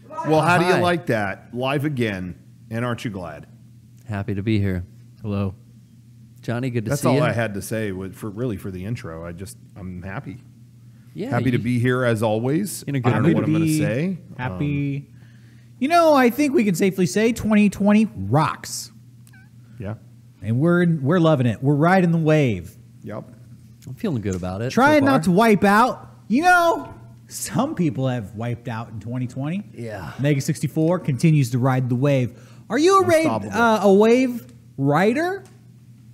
Well, how do you like that? Live again. And aren't you glad? Happy to be here. Hello. Johnny, good to That's see you. all I had to say for the intro. I'm happy. Yeah, Happy to be here as always. In a I good don't know mood. what I'm going to say. Happy. You know, I think we can safely say 2020 rocks. Yeah. And we're loving it. We're riding the wave. Yep. I'm feeling good about it. Trying so far. not to wipe out. You know, some people have wiped out in 2020. Yeah. Mega64 continues to ride the wave. Are you Unstoppable. a wave rider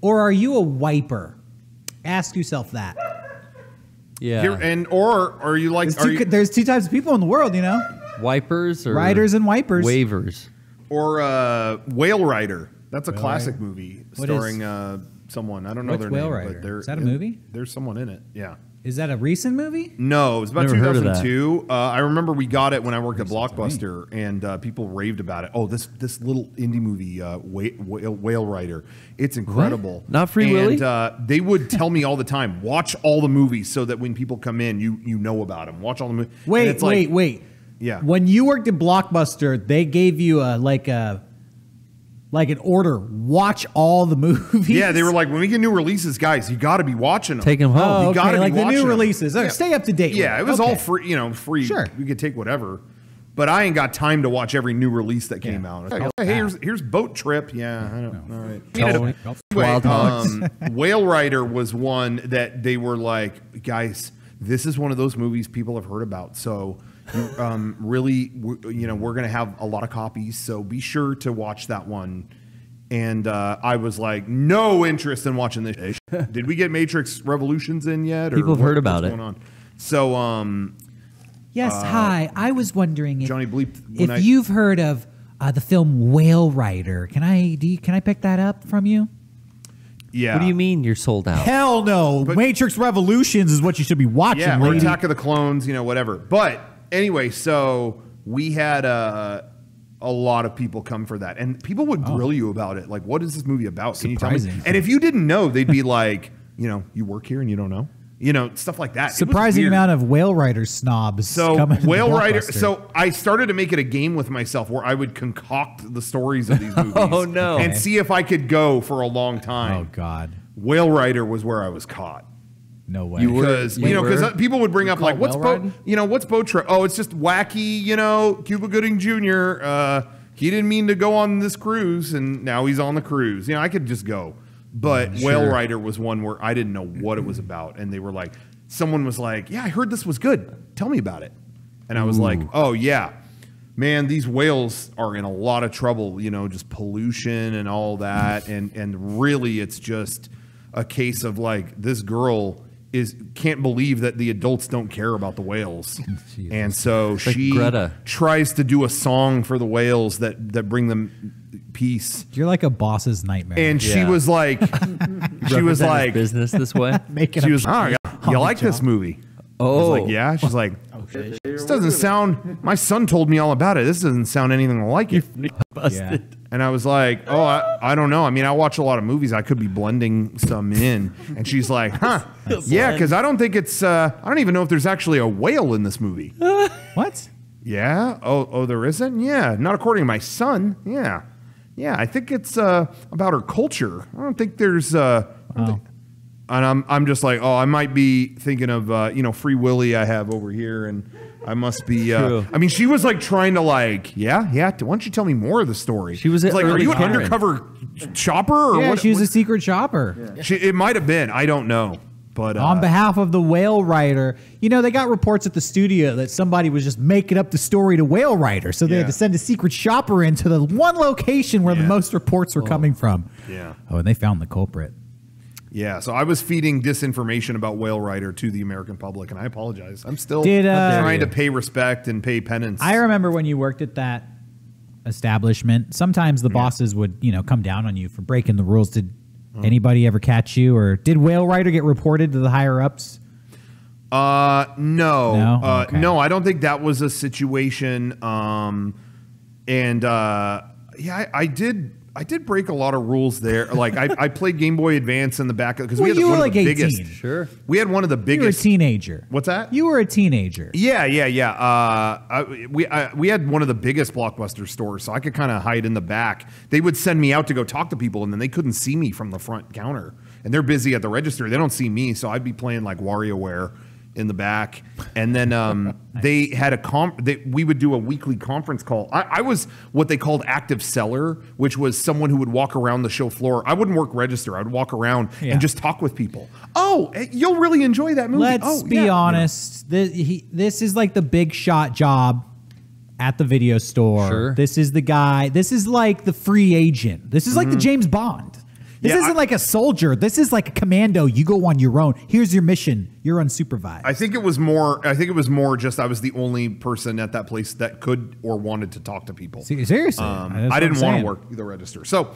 or are you a wiper? Ask yourself that. Yeah. Or are you like There's two types of people in the world, you know? Wipers or Riders and wipers. Wavers. or Whale Rider? That's a Whale classic Rider? movie What starring someone. I don't know What's their Whale name. Rider? But they're, Is that a movie? There's someone in it. Yeah. Is that a recent movie? No, it was about Never heard of that. 2002. I remember we got it when I worked at Blockbuster, and people raved about it. Oh, this little indie movie, Whale Rider. It's incredible. What? Not Free Willy? And they would tell me all the time, watch all the movies so that when people come in, you know about them. Watch all the movies. Wait. Yeah. When you worked at Blockbuster, they gave you like an order. Watch all the movies. Yeah, they were like, when we get new releases, guys, you got to be watching them. Take them home. Oh, You okay, gotta be like the watching new them. releases. Yeah. Stay up to date. Yeah, it with was Okay. all free. Free. Sure. You could take whatever. But I ain't got time to watch every new release that came out. Hey, here's Boat Trip. Yeah, I don't know. All right. Totally. Anyway, Wild Hogs. Whale Rider was one that they were like, guys, this is one of those movies people have heard about. So, we're going to have a lot of copies. So be sure to watch that one. And I was like, no interest in watching this. Did we get Matrix Revolutions in yet? Or People have heard about what's it. going on? So, Yes, hi. I was wondering Johnny Bleep, if you've heard of the film Whale Rider. Can I pick that up from you? yeah. What do you mean you're sold out? Hell no. Matrix Revolutions is what you should be watching. Yeah, or lady. Attack of the Clones, whatever. But anyway, so we had a lot of people come for that. And people would grill you about it. Like, what is this movie about? Can you tell me? Surprising. And if you didn't know, they'd be like, you work here and you don't know? Stuff like that. It was Surprising weird. amount of Whale Rider snobs. So coming to Whale Rider. Blockbuster. So I started to make it a game with myself where I would concoct the stories of these movies. Oh, no. And see if I could go for a long time. Oh God. Whale Rider was where I was caught. No way. Because people would bring up like, what's Whale what's Boat Trip? Oh, it's just wacky, Cuba Gooding Jr. He didn't mean to go on this cruise, and now he's on the cruise. I could just go. But Whale Rider was one where I didn't know what it was about, and they were like, someone was like, yeah, I heard this was good. Tell me about it. And I was like, oh yeah, man, these whales are in a lot of trouble. Just pollution and all that, and really, it's just a case of like this girl can't believe that the adults don't care about the whales. And so she Greta. tries to do a song for the whales that bring them peace. You're like a boss's nightmare. And she Yeah. was like, Represent his business this way. making she up was, you like this movie? I was Oh, like, yeah. She's like, this doesn't sound, my son told me all about it. This doesn't sound anything like it. busted. And I was like, oh, I don't know. I mean, I watch a lot of movies. I could be blending some in. And she's like, huh. Yeah, because I don't think it's, I don't even know if there's actually a whale in this movie. What? Yeah? Oh, there isn't? Yeah. Not according to my son. Yeah. Yeah, I think it's about her culture. I don't think there's... And I'm just like, oh, I might be thinking of, Free Willy I have over here, and I must be... True. I mean, she was like trying to like, yeah, why don't you tell me more of the story? She was It's like, are early you an Karen. undercover shopper? Or Yeah, what, she was a secret shopper. it might have been. I don't know. But On behalf of the Whale Rider, they got reports at the studio that somebody was just making up the story to Whale Rider. So they had Yeah. to send a secret shopper into the one location where the most reports were coming from. Yeah. Oh, and they found the culprit. Yeah, so I was feeding disinformation about Whale Rider to the American public, and I apologize. I'm still Did, trying to pay respect and pay penance. I remember when you worked at that establishment, sometimes the bosses would, come down on you for breaking the rules. Did anybody ever catch you, or did Whale Rider get reported to the higher ups? No. No? Okay. No, I don't think that was a situation. I did. I did break a lot of rules there. Like I played Game Boy Advance in the back because Well, we had you one were of the like 18. biggest. Sure. We had one of the You were a biggest. teenager. What's that? You were a teenager. Yeah. We had one of the biggest Blockbuster stores, so I could kind of hide in the back. They would send me out to go talk to people, and then they couldn't see me from the front counter. And they're busy at the register. They don't see me, so I'd be playing like WarioWare in the back. And then they had we would do a weekly conference call. I was what they called active seller, which was someone who would walk around the show floor. I wouldn't work register. I would walk around and just talk with people. Oh, you'll really enjoy that movie. Let's be honest. This is like the big shot job at the video store. Sure. This is the guy. This is like the free agent. This is like the James Bond. This isn't like a soldier. This is like a commando. You go on your own. Here's your mission. You're unsupervised. I think it was more just I was the only person at that place that could or wanted to talk to people. Seriously. I didn't want to work the register. So,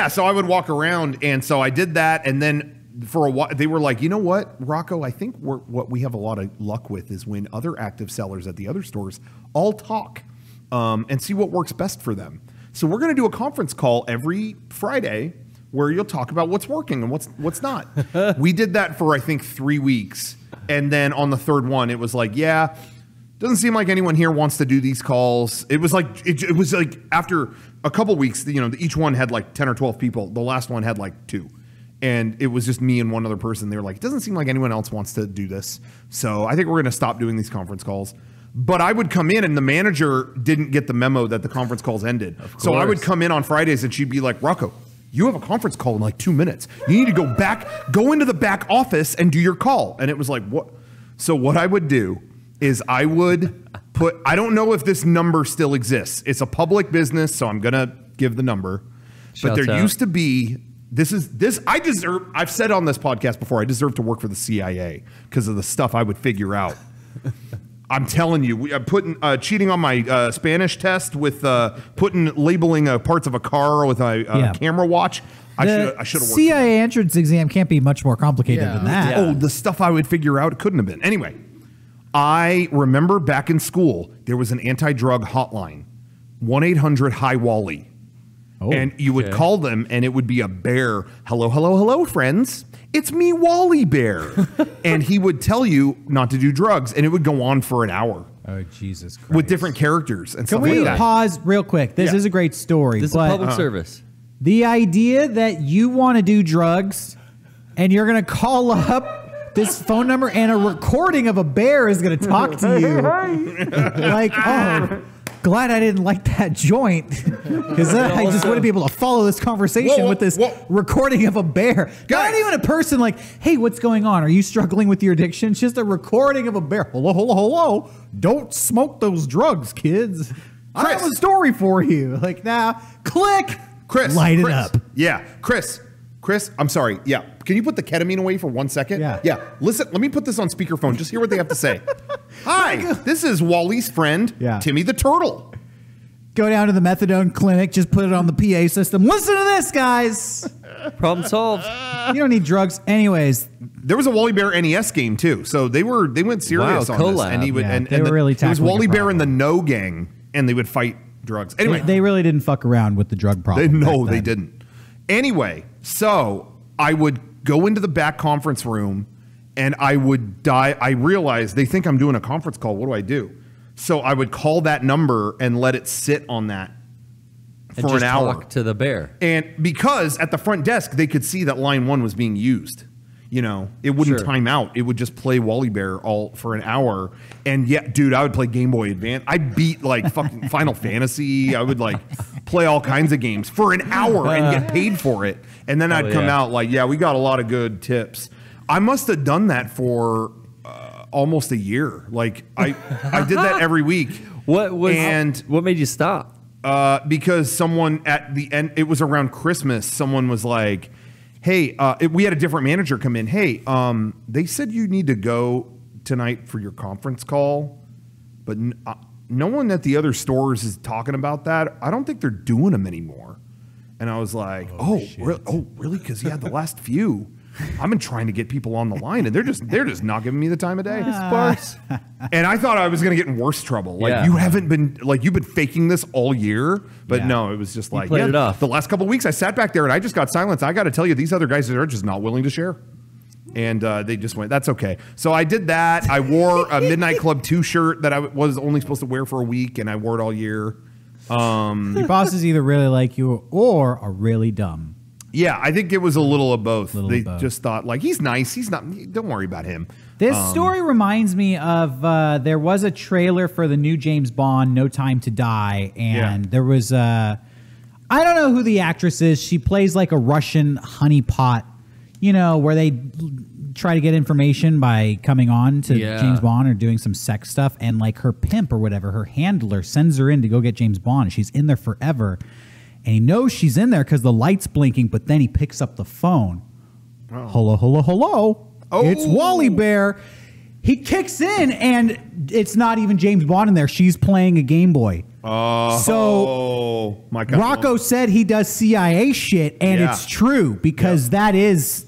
so I would walk around, and so I did that, and then for a while they were like, you know what, Rocco, I think what we have a lot of luck with is when other active sellers at the other stores all talk and see what works best for them. So we're going to do a conference call every Friday where you'll talk about what's working and what's not. We did that for, I think, 3 weeks. And then on the third one, it was like, doesn't seem like anyone here wants to do these calls. It was like, it was like after a couple weeks, each one had like 10 or 12 people. The last one had like 2. And it was just me and one other person. They were like, it doesn't seem like anyone else wants to do this. So I think we're going to stop doing these conference calls. But I would come in, and the manager didn't get the memo that the conference calls ended. So I would come in on Fridays, and she'd be like, Rocco, you have a conference call in like 2 minutes. You need to go into the back office and do your call. And it was like, what? So what I would do is I would I don't know if this number still exists. It's a public business, so I'm going to give the number. But there used to be, I've said on this podcast before, I deserve to work for the CIA because of the stuff I would figure out. I'm telling you, I'm cheating on my Spanish test with labeling parts of a car with a camera watch. I should have worked. CIA entrance exam can't be much more complicated than that. Oh, the stuff I would figure out, it couldn't have been. Anyway, I remember back in school, there was an anti-drug hotline, 1-800-HI-WALLY. Oh, and you would call them, and it would be a bear. Hello, hello, hello, friends. It's me, Wally Bear. And he would tell you not to do drugs, and it would go on for an hour. Oh, Jesus Christ. With different characters and stuff like that. Can we pause real quick? This is a great story. This is a public service. The idea that you want to do drugs and you're going to call up this phone number and a recording of a bear is going to talk to you. Like, oh, glad I didn't like that joint because then I just wouldn't be able to follow this conversation with this recording of a bear. Not even a person like, hey, what's going on? Are you struggling with your addiction? It's just a recording of a bear. Hello, hello, hello. Don't smoke those drugs, kids. I have a story for you. Like, now, click. Light it up. Yeah. Chris, I'm sorry. Yeah. Can you put the ketamine away for 1 second? Yeah. Listen, let me put this on speakerphone. Just hear what they have to say. Hi, this is Wally's friend, Timmy the Turtle. Go down to the methadone clinic. Just put it on the PA system. Listen to this, guys. Problem solved. You don't need drugs. Anyways. There was a Wally Bear NES game, too. So they went serious on this. And he would, they were really tackling it was Wally Bear and the No Gang, and they would fight drugs. Anyway, they really didn't fuck around with the drug problem. They didn't. Anyway, so I would go into the back conference room and I would die. I realized they think I'm doing a conference call. What do I do? So I would call that number and let it sit on that for an hour. Talk to the bear. And because at the front desk, they could see that line 1 was being used. It wouldn't time out. It would just play Wally Bear all for an hour. And yeah, dude, I would play Game Boy Advance. I beat like fucking Final Fantasy. I would like play all kinds of games for an hour and get paid for it. And then I'd come out like, we got a lot of good tips. I must have done that for almost a year. Like I did that every week. What made you stop? Because someone at the end, it was around Christmas. Someone was like, hey, we had a different manager come in. Hey, they said you need to go tonight for your conference call, but no one at the other stores is talking about that. I don't think they're doing them anymore. And I was like, really? Because the last few. I've been trying to get people on the line, and they're just not giving me the time of day. Sparse. And I thought I was going to get in worse trouble. Like, Yeah. you've been faking this all year. But no, it was just like, played it off. The last couple of weeks I sat back there and I just got silenced. I got to tell you, these other guys are just not willing to share. And they just went, that's okay. So I did that. I wore a Midnight Club 2 shirt that I was only supposed to wear for a week, and I wore it all year. Your bosses either really like you or are really dumb. Yeah, I think it was a little of both. They both. just thought, like, he's nice. He's not, don't worry about him. This story reminds me of there was a trailer for the new James Bond, No Time to Die, and there was I don't know who the actress is. She plays like a Russian honeypot, you know, where they try to get information by coming on to James Bond or doing some sex stuff, and like her pimp or whatever, her handler sends her in to go get James Bond. She's in there forever, and he knows she's in there because the light's blinking, but then he picks up the phone. Hello, hello, hello. It's Wally Bear. He kicks in, and it's not even James Bond in there. She's playing a Game Boy. So my God. Rocco said he does CIA shit, and it's true because that is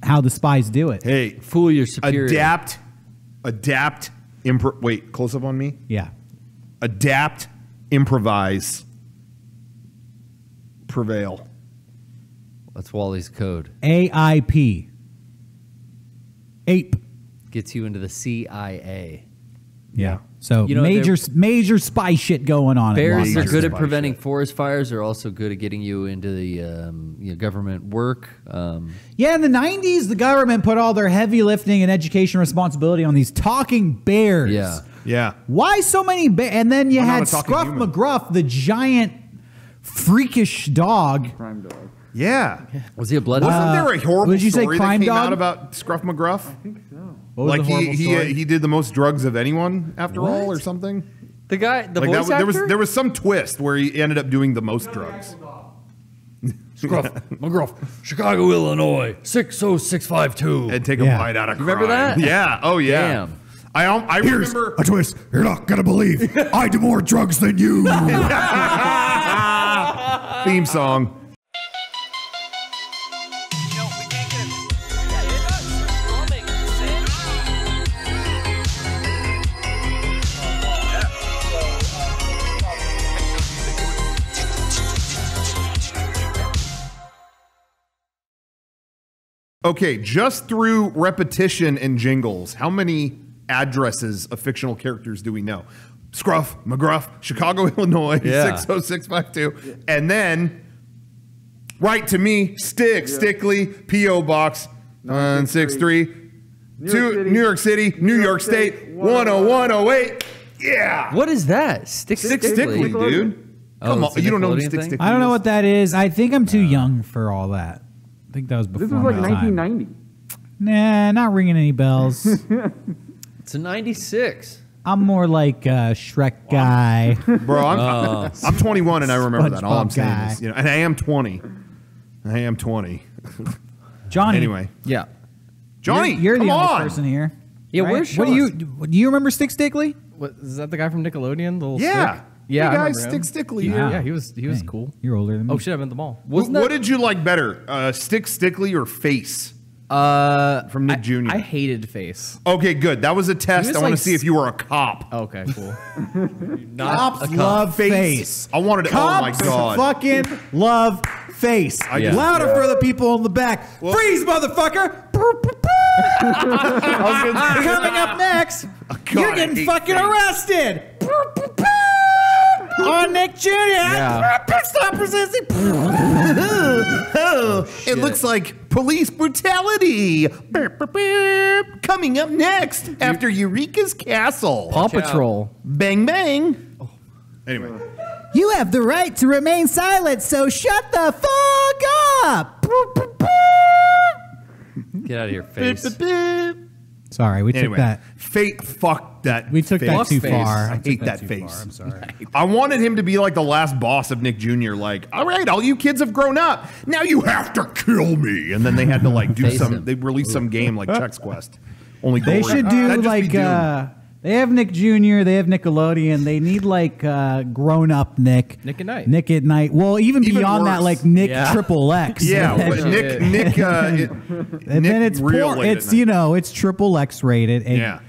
how the spies do it. Hey, Fool your superior. Adapt, wait, close up on me? Yeah. Adapt, improvise, prevail. That's Wally's code. AIP. Ape. Gets you into the CIA. Yeah. So You know, major spy shit going on. Bears are at good at spy preventing shit. forest fires. They're also good at getting you into the government work. Yeah, in the 90s, the government put all their heavy lifting and education responsibility on these talking bears. Yeah. Yeah. Why so many bears? And then you Why not had a talking Scruff human? McGruff, the giant, freakish dog. Crime dog. Yeah. Was he a blood? Wasn't there a horrible would you say story crime that came dog? out about Scruff McGruff? I think so. What was Like the horrible story? he did the most drugs of anyone after all, or something. the guy, the Like voice that, actor? there was some twist where he ended up doing the most drugs. Scruff McGruff, Chicago, Illinois, 60652. And take a Yeah. bite out of You remember crime. that? Yeah. Oh yeah. Damn. I remember. A twist. You're not gonna believe. I do more drugs than you. Theme song. Okay, just through repetition and jingles, how many addresses of fictional characters do we know? Scruff, McGruff, Chicago, Illinois, Yeah. 60652. And then, right to me, Stickley, P.O. Box 963, New York City, New York State, 10108. Yeah. What is that? Stickley, dude. Come it's on. a You don't know who Nickelodeon thing? Stickley I don't know is? what that is. I think I'm too young for all that. I think that was before This was like my time. 1990. Nah, not ringing any bells. It's a 96. I'm more like a Shrek guy. Bro, I'm 21 and I remember that. All I'm SpongeBob saying guy. is, and I am 20. I am 20. Johnny. Anyway, Yeah. Johnny, you're the come youngest on. person here. Yeah, right? where's What do Shawn? you remember Stickley? What, is that the guy from Nickelodeon? The little Yeah. stick? Yeah, Hey I guys, remember him. Stickley Yeah, here. yeah, he was Hey, cool. You're older than me. Oh shit, I'm at the mall. What did you like better, Stickley or Face from Nick Jr.? I hated Face. Okay, good. That was a test. was I want like to see if you were a cop. Okay, cool. Cops love face. I wanted to. Oh my Cops god. fucking love face. just- Louder for the people in the back. Freeze, motherfucker! Coming up next, you're I getting hate fucking face. arrested. On Nick Jr. Stop resisting. It looks like police brutality. Coming up next after Eureka's Castle. Paw Patrol. Bang bang. Anyway. You have the right to remain silent, so shut the fuck up. Get out of here, face. Sorry, we Anyway, took that. fuck that. We took that face. too face. far. I hate that face. I'm sorry. I wanted him to be like the last boss of Nick Jr. Like, all right, all you kids have grown up. Now you have to kill me. And then they had to like do Face some. him. They released some game like Chex Quest. Only They gory. should do That'd just be like Doom. They have Nick Jr., they have Nickelodeon. They need like grown-up Nick. Nick at Night. Nick at Night. Well, even beyond that, worse. like Nick Yeah. Triple X. Yeah, and but Nick, then it's real porn. late at It's night. it's triple X rated. And Yeah.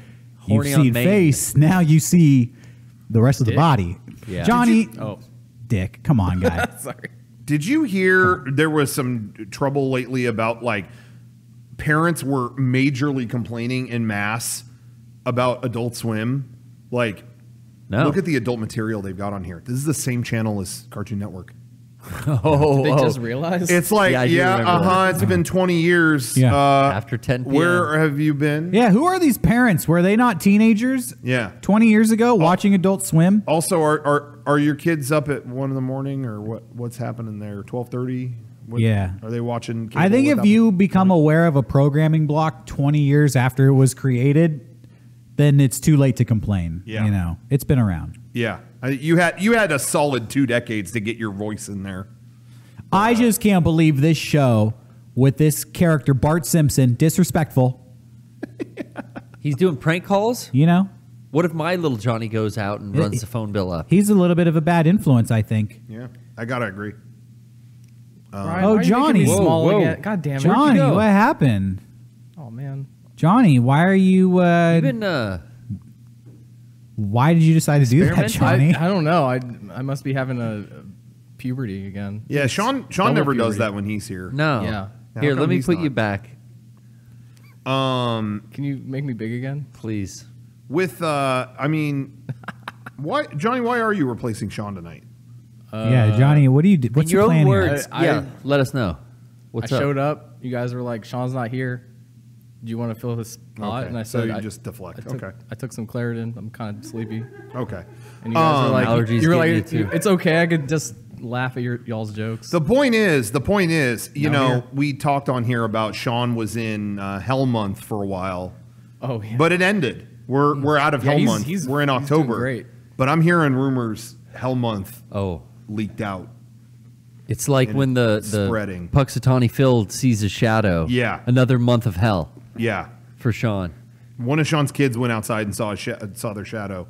you've Horny on seen Main. face. Now you see the rest of the body. Yeah. Johnny, Oh, Dick. Come on, guy. sorry. Did you hear there was some trouble lately about like parents were majorly complaining in mass about Adult Swim? Like, No. look at the adult material they've got on here. This is the same channel as Cartoon Network. Oh, They just realized. It's like, Yeah, I do yeah, remember that. it's been 20 years. Yeah. After 10 p.m. Where have you been? Yeah, who are these parents? Were they not teenagers Yeah. 20 years ago watching Adult Swim? Also, are your kids up at 1 a.m. or what's happening there? 12:30? Yeah. Are they watching? I think if you become aware of a programming block 20 years after it was created, then it's too late to complain. Yeah. You know, it's been around. Yeah, you had a solid 2 decades to get your voice in there. I just can't believe this show with this character, Bart Simpson, disrespectful, He's doing prank calls. you know? What if my little Johnny goes out and runs the phone bill up? He's a little bit of a bad influence, I think. Yeah, I gotta agree. Brian, Oh, why are you making Johnny. me small Whoa, whoa. again? God damn it. Johnny, go? what happened? Oh, man. Johnny, why are you, You've been why did you decide to do that, Experimenting? Johnny? I don't know. I must be having a puberty again. Yeah, Sean Double never does puberty. that when he's here. no. Yeah. Here, How let come me he's put you not? back, Can you make me big again? please. With I mean, why, Johnny? Why are you replacing Sean tonight? Yeah, Johnny, what do you do? In What's your your own plan here? words, I- yeah. Let us know. What's I up? showed up. You guys were like, Sean's not here. Do you want to fill his spot? Okay, And I so said, you I just deflect. I took, Okay. I took some Claritin. I'm kind of sleepy. Okay. And you guys were like, allergies you were getting like, you too. it's okay. I could just laugh at y'all's jokes. The point is, you Now know, here. we talked on here about Sean was in Hell Month for a while, Oh, yeah. but it ended. We're out of Yeah, Hell he's- Month. he's- We're in he's doing October. great. But I'm hearing rumors Hell Month Oh, leaked out. it's like And when the spreading. Puxatawny Phil sees a shadow. Yeah. Another month of hell Yeah. for Sean. One of Sean's kids went outside and saw saw their shadow,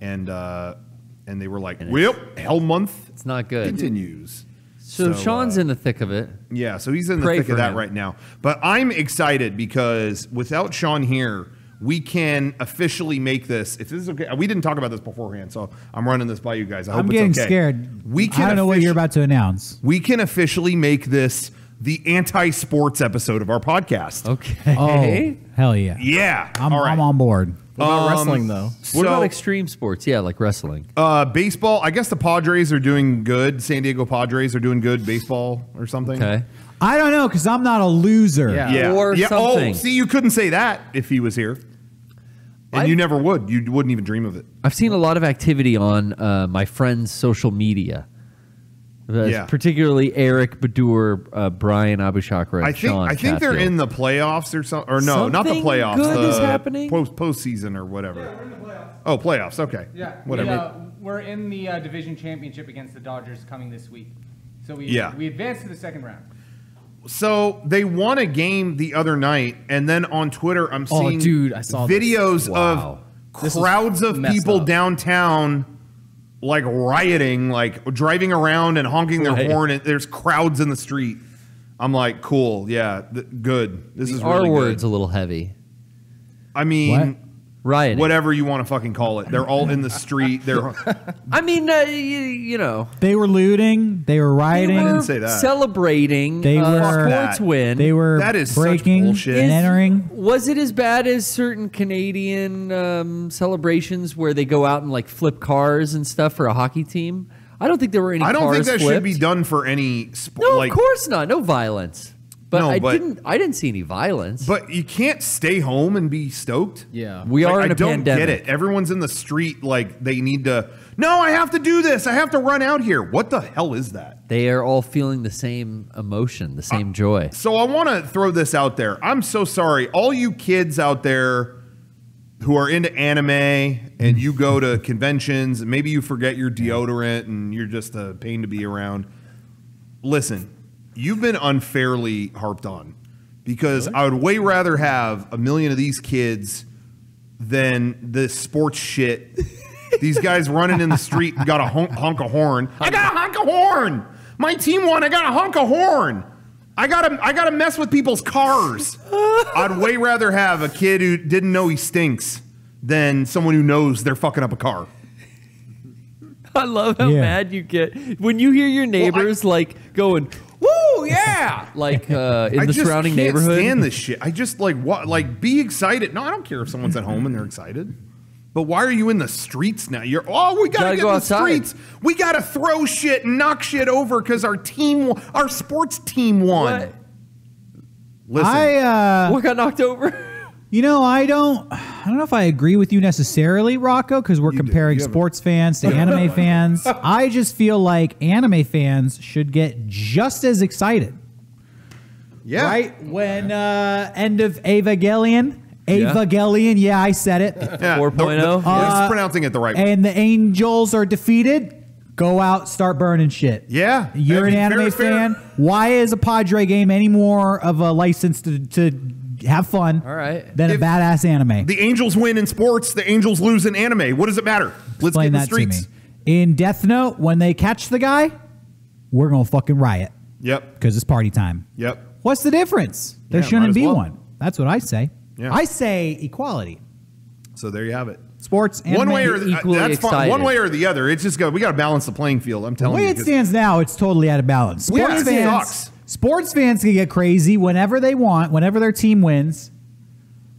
and they were like, "Well, Hell Month It's not good. continues." So Sean's in the thick of it. Yeah, so he's in the Pray thick for of that him. right now. But I'm excited because without Sean here, we can officially make this. If this is okay, we didn't talk about this beforehand, so I'm running this by you guys. I hope I'm it's getting okay. scared. We can I don't know what you're about to announce. We can officially make this the anti-sports episode of our podcast. Okay. Oh, hell yeah. Yeah, I'm, all right. I'm on board. What about wrestling, though? What about So- extreme sports? Yeah, like wrestling. Baseball, I guess the Padres are doing good. San Diego Padres are doing good baseball or something. Okay. I don't know because I'm not a loser. Yeah. Yeah. Or yeah. something. Oh, see, you couldn't say that if he was here. And I've- you never would. You wouldn't even dream of it. I've seen a lot of activity on my friends' social media. Yeah. Particularly Eric Badur, Brian Abushakra, and Shawn I think they're Chatfield. in the playoffs or something. Or no, not the Something playoffs. good the is happening? postseason or whatever. Oh, playoffs. Okay. Yeah, Whatever. we're in the division championship against the Dodgers coming this week. So we Yeah. we advanced to the second round. So they won a game the other night, and then on Twitter, I'm Oh, seeing dude, I saw this. videos Wow. This is crowds of messed people up. downtown, like rioting, like driving around and honking their Right. horn. And there's crowds in the street. I'm like, cool, yeah, good. This is The R really word's good. a little heavy. I mean, What? Rioting. whatever you want to fucking call it. They're all in the street. They're I mean, you know. They were looting. They were They rioting. were didn't say that. celebrating They were- sports that. win. They were That is such breaking bullshit. and entering. Was it as bad as certain Canadian celebrations where they go out and like flip cars and stuff for a hockey team? I don't think there were any. I don't think cars that flipped. should be done for any sport. No, like, of course not. No violence. But No, I but- didn't see any violence. But you can't stay home and be stoked. Yeah. we are Like, in a I don't pandemic. get it. Everyone's in the street like they need to. No, I have to do this. I have to run out here. What the hell is that? They are all feeling the same emotion, the same joy. So I want to throw this out there. I'm so sorry, all you kids out there who are into anime and you go to conventions and maybe you forget your deodorant and you're just a pain to be around. Listen, you've been unfairly harped on because I would way rather have a million of these kids than the sports shit. These guys running in the street got a honk a horn. I got a honk a horn. My team won. I got a honk a horn. I gotta mess with people's cars. I'd way rather have a kid who didn't know he stinks than someone who knows they're fucking up a car. I love how mad you get when you hear your neighbors like going, "Woo, yeah!" Like in the surrounding neighborhood. I stand this shit. I just like be excited. No, I don't care if someone's at home and they're excited. But why are you in the streets now? We gotta get go in the outside. streets. We gotta throw shit and knock shit over because our sports team won. What? Listen, What got knocked over? You know, I don't know if I agree with you necessarily, Rocco, because we're comparing sports fans to anime fans. I just feel like anime fans should get just as excited. yeah, Right? When end of Evangelion, yeah, I said it. Yeah, 4.0? Just pronouncing it the right way. And the angels are defeated. Go out, start burning shit. Yeah, You're I mean, an anime fair. fan. Why is a Padre game any more of a license to have fun All right. than a If badass anime? The Angels win in sports. The Angels lose in anime. What does it matter? Let's Explain get in the that streets. to me. In Death Note, when they catch the guy, we're going to fucking riot Yep. because it's party time. Yep. What's the difference? There Yeah, might shouldn't as be well. one. That's what I say. Yeah. I say equality. So there you have it. Sports, anime. One way or equally that's fine. excited. One way or the other. It's just we got to balance the playing field. I'm the telling way you. it 'cause stands now, it's totally out of balance. Yeah, Sports it fans, sucks. sports fans can get crazy whenever they want, whenever their team wins.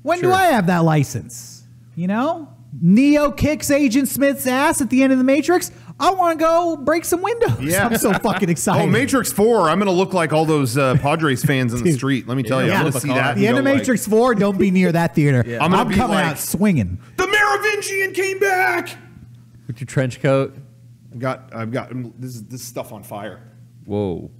When do Sure. I have that license? You know, Neo kicks Agent Smith's ass at the end of the Matrix. I want to go break some windows. Yeah. I'm so fucking excited. Oh, Matrix 4. I'm going to look like all those Padres fans in the street. Let me tell you. Yeah, I'm going flip to a see car. that. The and end of go like, Matrix 4, don't be near that theater. I'm gonna I'm be coming like- out swinging. The Merovingian came back. With your trench coat. I've got this stuff on fire. Whoa.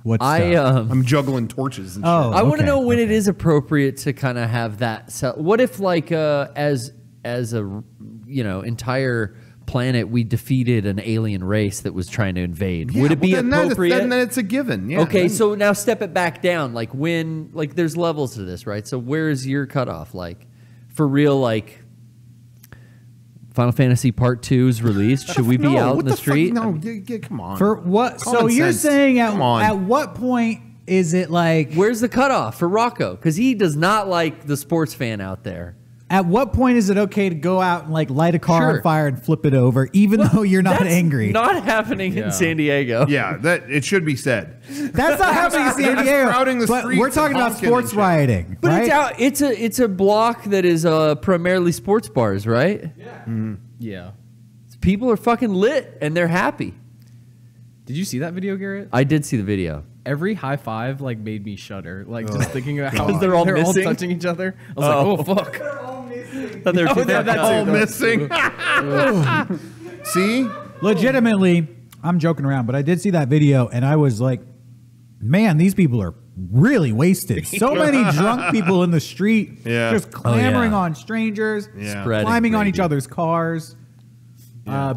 What's I'm juggling torches and Oh. shit. I want to okay, know when it okay. is appropriate to kind of have that. What if, like, as a entire planet, we defeated an alien race that was trying to invade? Yeah, Would it be well, then appropriate? Then it's a given. Yeah. Okay, then- so now step it back down. Like when, like, there's levels to this, right? So where is your cutoff? Like, for real, like, Final Fantasy Part 2 is released. Should we be No, out what in the street? Fuck? No, come on. For what? Common So you're sense. saying Come on. at what point is it like? Where's the cutoff for Rocco? Because he does not like the sports fan out there. At what point is it okay to go out and like light a car Sure. on fire and flip it over, even though you're not That's angry? Not happening in San Diego. Yeah, that it should be said. That's not happening in San They're just Diego. crowding the But streets we're and talking about honking sports and shit. rioting, But right? it's out. It's a block that is primarily sports bars, right? Yeah. People are fucking lit and they're happy. Did you see that video, Garrett? I did see the video. Every high five like made me shudder. Like just thinking about how They're all missing? touching each other. I was like, oh fuck. Thought they were too that- that's All missing. See? Legitimately, I'm joking around, but I did see that video and I was like, man, these people are really wasted. So many drunk people in the street, Yeah. just clamoring yeah. on strangers, Yeah. Spreading climbing on rabies. each other's cars.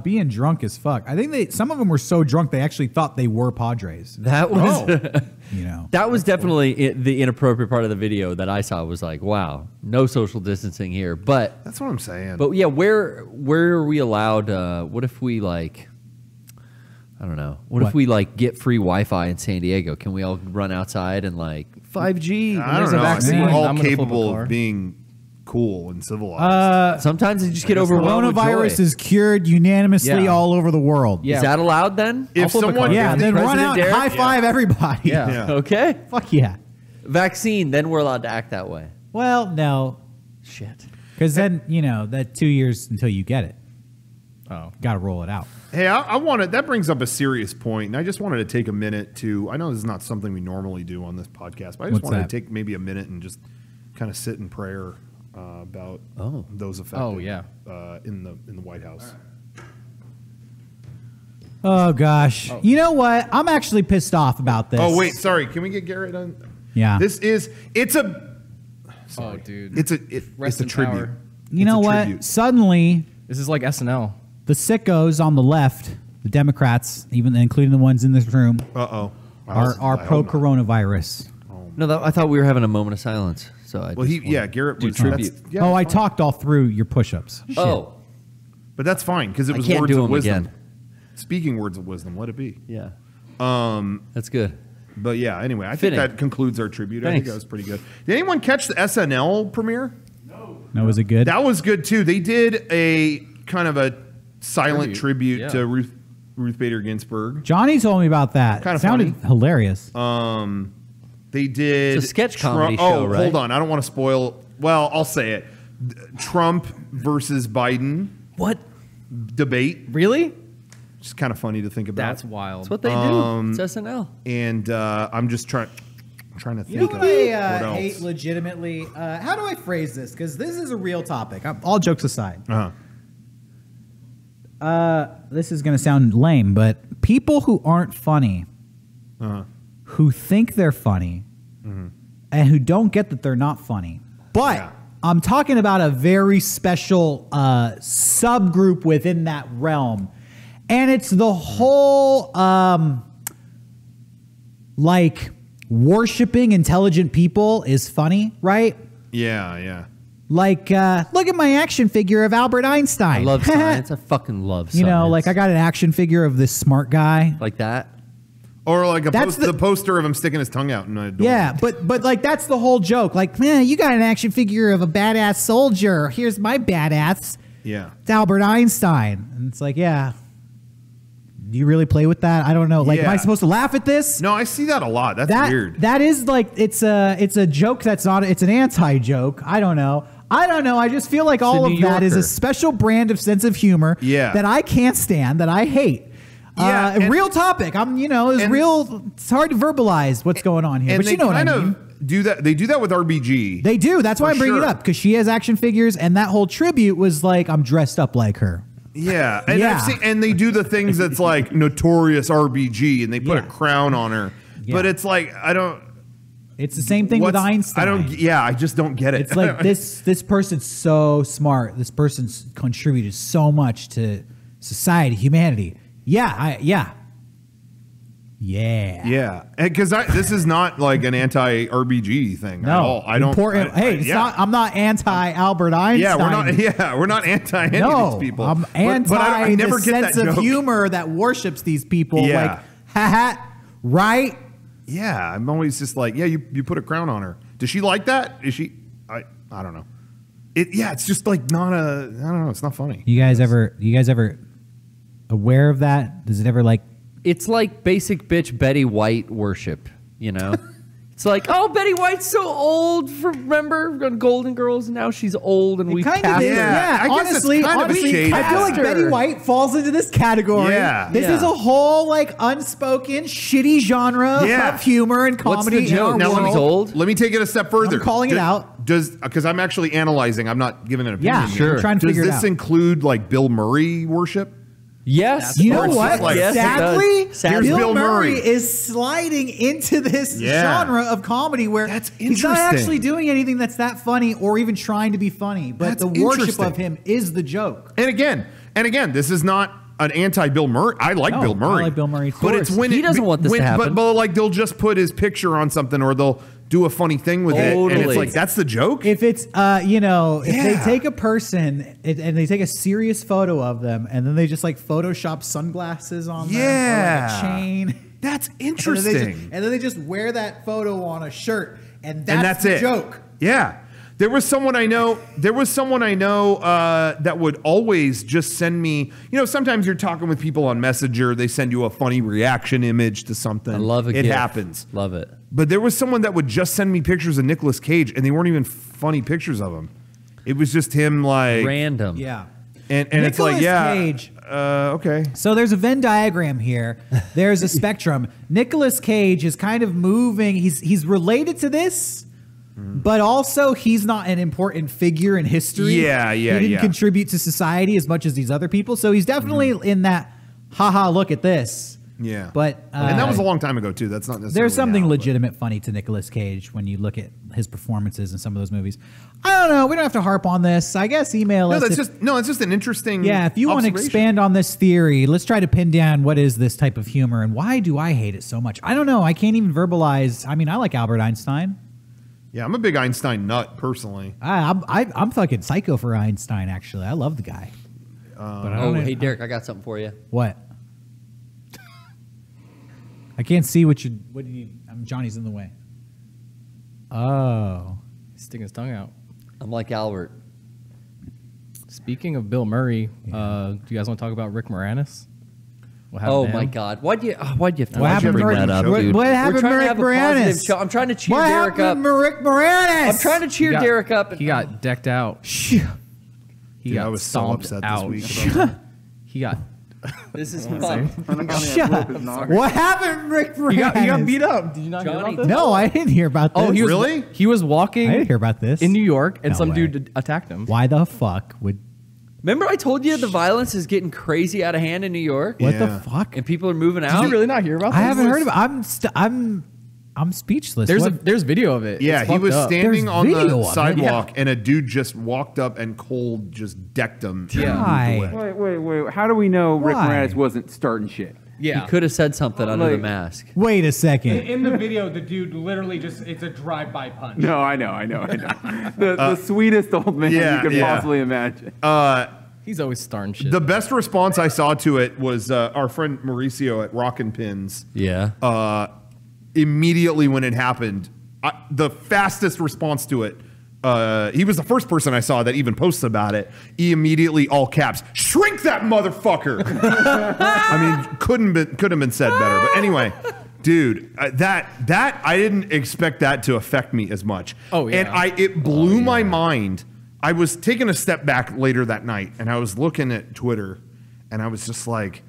Being drunk as fuck. I think some of them were so drunk they actually thought they were Padres. That was You know, that was definitely the inappropriate part of the video that I saw. Was like, wow, no social distancing here. But That's what I'm saying. yeah, where are we allowed? What if we like? I don't know. What if What? we like get free Wi-Fi in San Diego? Can we all run outside and like 5G? I there's don't a know. I vaccine, think we're all I'm gonna flip a capable car. of being cool and civilized. Sometimes they just get overwhelmed with coronavirus joy. is cured unanimously Yeah. all over the world. Yeah. Is that allowed then? if flip a someone, car. Yeah, if then run President out Derek? and high five everybody. Yeah. Yeah. Okay. Fuck yeah. Vaccine, then we're allowed to act that way. Well, no. Shit. Because then, that 2 years until you get it. Oh. Got to roll it out. Hey, I wanted that brings up a serious point, and I just wanted to take a minute to. I know this is not something we normally do on this podcast, but I just What's wanted that? to take maybe a minute and just kind of sit in prayer about those affected. Oh, yeah. In the White House. Oh, gosh. You know what? I'm actually pissed off about this. Oh wait, sorry. Can we get Garrett on? Yeah. It's a Oh, dude. it's Rest a in tribute. power. You know It's a what? tribute. Suddenly, This is like SNL. the sickos on the left, the Democrats, even including the ones in this room, Uh-oh. are pro-coronavirus. No, I thought we were having a moment of silence. So I Well, Garrett do was tribute. that's- yeah, oh, I that's fine. talked all through your push-ups. Oh, But that's fine because it I was can't words do of them wisdom. again. Speaking words of wisdom, let it be. yeah. That's good. But yeah, anyway, I Fitting. think that concludes our tribute. I think Thanks. that was pretty good. Did anyone catch the SNL premiere? No, was it good? That was good too. They did a kind of a silent tribute yeah. to Ruth Bader Ginsburg. Johnny told me about that. Kinda Sounded funny. hilarious. They did It's a sketch comedy show, Oh, right? hold on. I don't want to spoil. Well, I'll say it. Trump versus Biden What? debate. Really? It's kind of funny to think about. That's wild. That's what they do. It's SNL. And I'm just trying to think You know of what I what else. hate legitimately? How do I phrase this? Because this is a real topic. All jokes aside. This is going to sound lame, but people who aren't funny, who think they're funny, and who don't get that they're not funny. But Yeah. I'm talking about a very special subgroup within that realm. And it's the whole, like, worshiping intelligent people is funny, right? Yeah. Like, look at my action figure of Albert Einstein. I love science. I fucking love science. You know, like I got an action figure of this smart guy. Like that. Or like That's the poster of him sticking his tongue out in a door. Yeah, but like that's the whole joke. Like, man, you got an action figure of a badass soldier. Here's my badass. Yeah. It's Albert Einstein. And it's like, yeah. Do you really play with that? I don't know. Like, am I Yeah. supposed to laugh at this? No, I see that a lot. That's weird. That is like it's a joke that's not it's an anti-joke. I don't know. I just feel like all New of that is a Yorker. special brand of sense of humor that I can't stand, that I hate. Yeah, and- real topic. It's and- real. It's hard to verbalize what's going on here, And but they you know what I kind mean. of do that. They do that with RBG. They do. That's why For I'm bringing sure. it up, because she has action figures, and that whole tribute was like, I'm dressed up like her. Yeah, and Yeah. I've seen, and they do the things that's like notorious RBG, and they put a Yeah. crown on her. Yeah. But it's like I don't. It's the same thing with what's- Einstein. I don't. Yeah, I just don't get it. It's like this person's so smart. This person's contributed so much to society, humanity. Yeah. Yeah, because this is not like an anti-RBG thing at all. I don't. Important. I- Hey, yeah. I'm not anti Albert Einstein. Yeah, we're not. Yeah, we're not anti any No, of these people. I'm But- anti but I never the get sense that of joke. humor that worships these people. Yeah. Like, haha, right? Yeah, I'm always just like, yeah, you put a crown on her. Does she like that? Is she? I don't know. It's just like not a. I don't know. It's not funny. You guys ever aware of that? Does it ever like? It's like basic bitch Betty White worship, you know? It's like, oh, Betty White's so old. Remember on Golden Girls? And now she's old, and we Kind of cast is. her. Yeah, I guess it's honestly, kind of shady. I feel like Cast her. Betty White falls into this category. Yeah. This Yeah. is a whole like unspoken shitty genre Yeah. of humor and What's comedy. the joke? in our Now, world. she's old? Let me take it a step further. I'm calling it out. Because I'm actually analyzing. I'm not giving an opinion. Yeah, here. sure. I'm trying to Does figure it this out. include like Bill Murray worship? Yes. You Or know it's what? just like- Yes, it does. Sadly, Sadly. Bill, Bill Murray Murray is sliding into this Yeah. genre of comedy where That's he's not interesting. actually doing anything that's that funny or even trying to be funny. But That's the worship interesting. of him is the joke. And again, this is not an anti-Bill Murray. I like No, Bill Murray. I like Bill Murray, of But it's course. when He doesn't want this to happen. But like they'll just put his picture on something, or they'll do a funny thing with it, and it's Totally. like that's the joke. If it's, if they Yeah. take a person and they take a serious photo of them and then they just like Photoshop sunglasses on them or Yeah. like a chain. That's And then, interesting. and then they just wear that photo on a shirt and And that's, that's the it. joke. Yeah. There was someone I know that would always just send me, sometimes you're talking with people on Messenger, they send you a funny reaction image to something. I love it. It happens. Love it. But there was someone that would just send me pictures of Nicolas Cage, and they weren't even funny pictures of him. It was just him like Random. Yeah. and it's like, Nicolas yeah. Cage. Okay. So there's a Venn diagram here. There's a spectrum. Nicolas Cage is kind of moving. He's related to this, but also he's not an important figure in history. Yeah, He didn't contribute to society as much as these other people. So he's definitely in that, haha, look at this. Yeah. But and that was a long time ago too. That's not necessarily there's something now, but- legitimate funny to Nicolas Cage when you look at his performances in some of those movies. I don't know. We don't have to harp on this. I guess email No, us. that's if- it's just an interesting. Yeah, if you want to observation. expand on this theory, let's try to pin down what is this type of humor and why do I hate it so much? I don't know. I can't even verbalize. I mean, I like Albert Einstein. Yeah, I'm a big Einstein nut personally. I'm fucking psycho for Einstein. Actually, I love the guy. But I don't know. Hey, Derek, I got something for you. What? I can't see what you. What do you? Johnny's in the way. Oh. He's sticking his tongue out. I'm like Albert. Speaking of Bill Murray, do you guys want to talk about Rick Moranis? What happened Oh to my him? God! Why'd you have to What happened to bring Rick- that up, what- dude? what happened We're trying to to have Rick a positive Moranis? show. I'm trying to cheer What Derek up. happened to Rick Moranis? I'm trying to cheer He got- Derek up. He got decked out. Shh. He Dude, got I was so stomped upset out. this week about that. He got This is fun. What happened, Rick Moranis? he got beat up. Did you not hear Johnny- about this? No, I didn't hear about this. Oh, he was Really? He was walking. I didn't hear about this. in New York, and No some way. dude attacked him. Why the fuck would? Remember, I told you the violence is getting crazy out of hand in New York, What Yeah. the fuck? and people are moving Did out. you really not hear about I this? haven't heard of it. I'm speechless. There's video of it. Yeah, It's he fucked was up. standing There's on video the of it. sidewalk, and a dude just walked up and cold just decked him. and Why? moved away. Wait. How do we know Rick Why? Moranis wasn't starting shit? Yeah. He could have said something under the Like- mask. Wait a second. In the video, the dude literally it's a drive-by punch. No, I know. The sweetest old man yeah, you could yeah. possibly imagine. He's always starting shit. The best response I saw to it was our friend Mauricio at Rockin' Pins. Yeah. Immediately when it happened, the fastest response to it, he was the first person I saw that even posted about it. He immediately, all caps, shrink that motherfucker. I mean, couldn't have been said better. But anyway, dude, that I didn't expect that to affect me as much. Oh, yeah. And it blew my mind. I was taking a step back later that night, and I was looking at Twitter, and I was just like,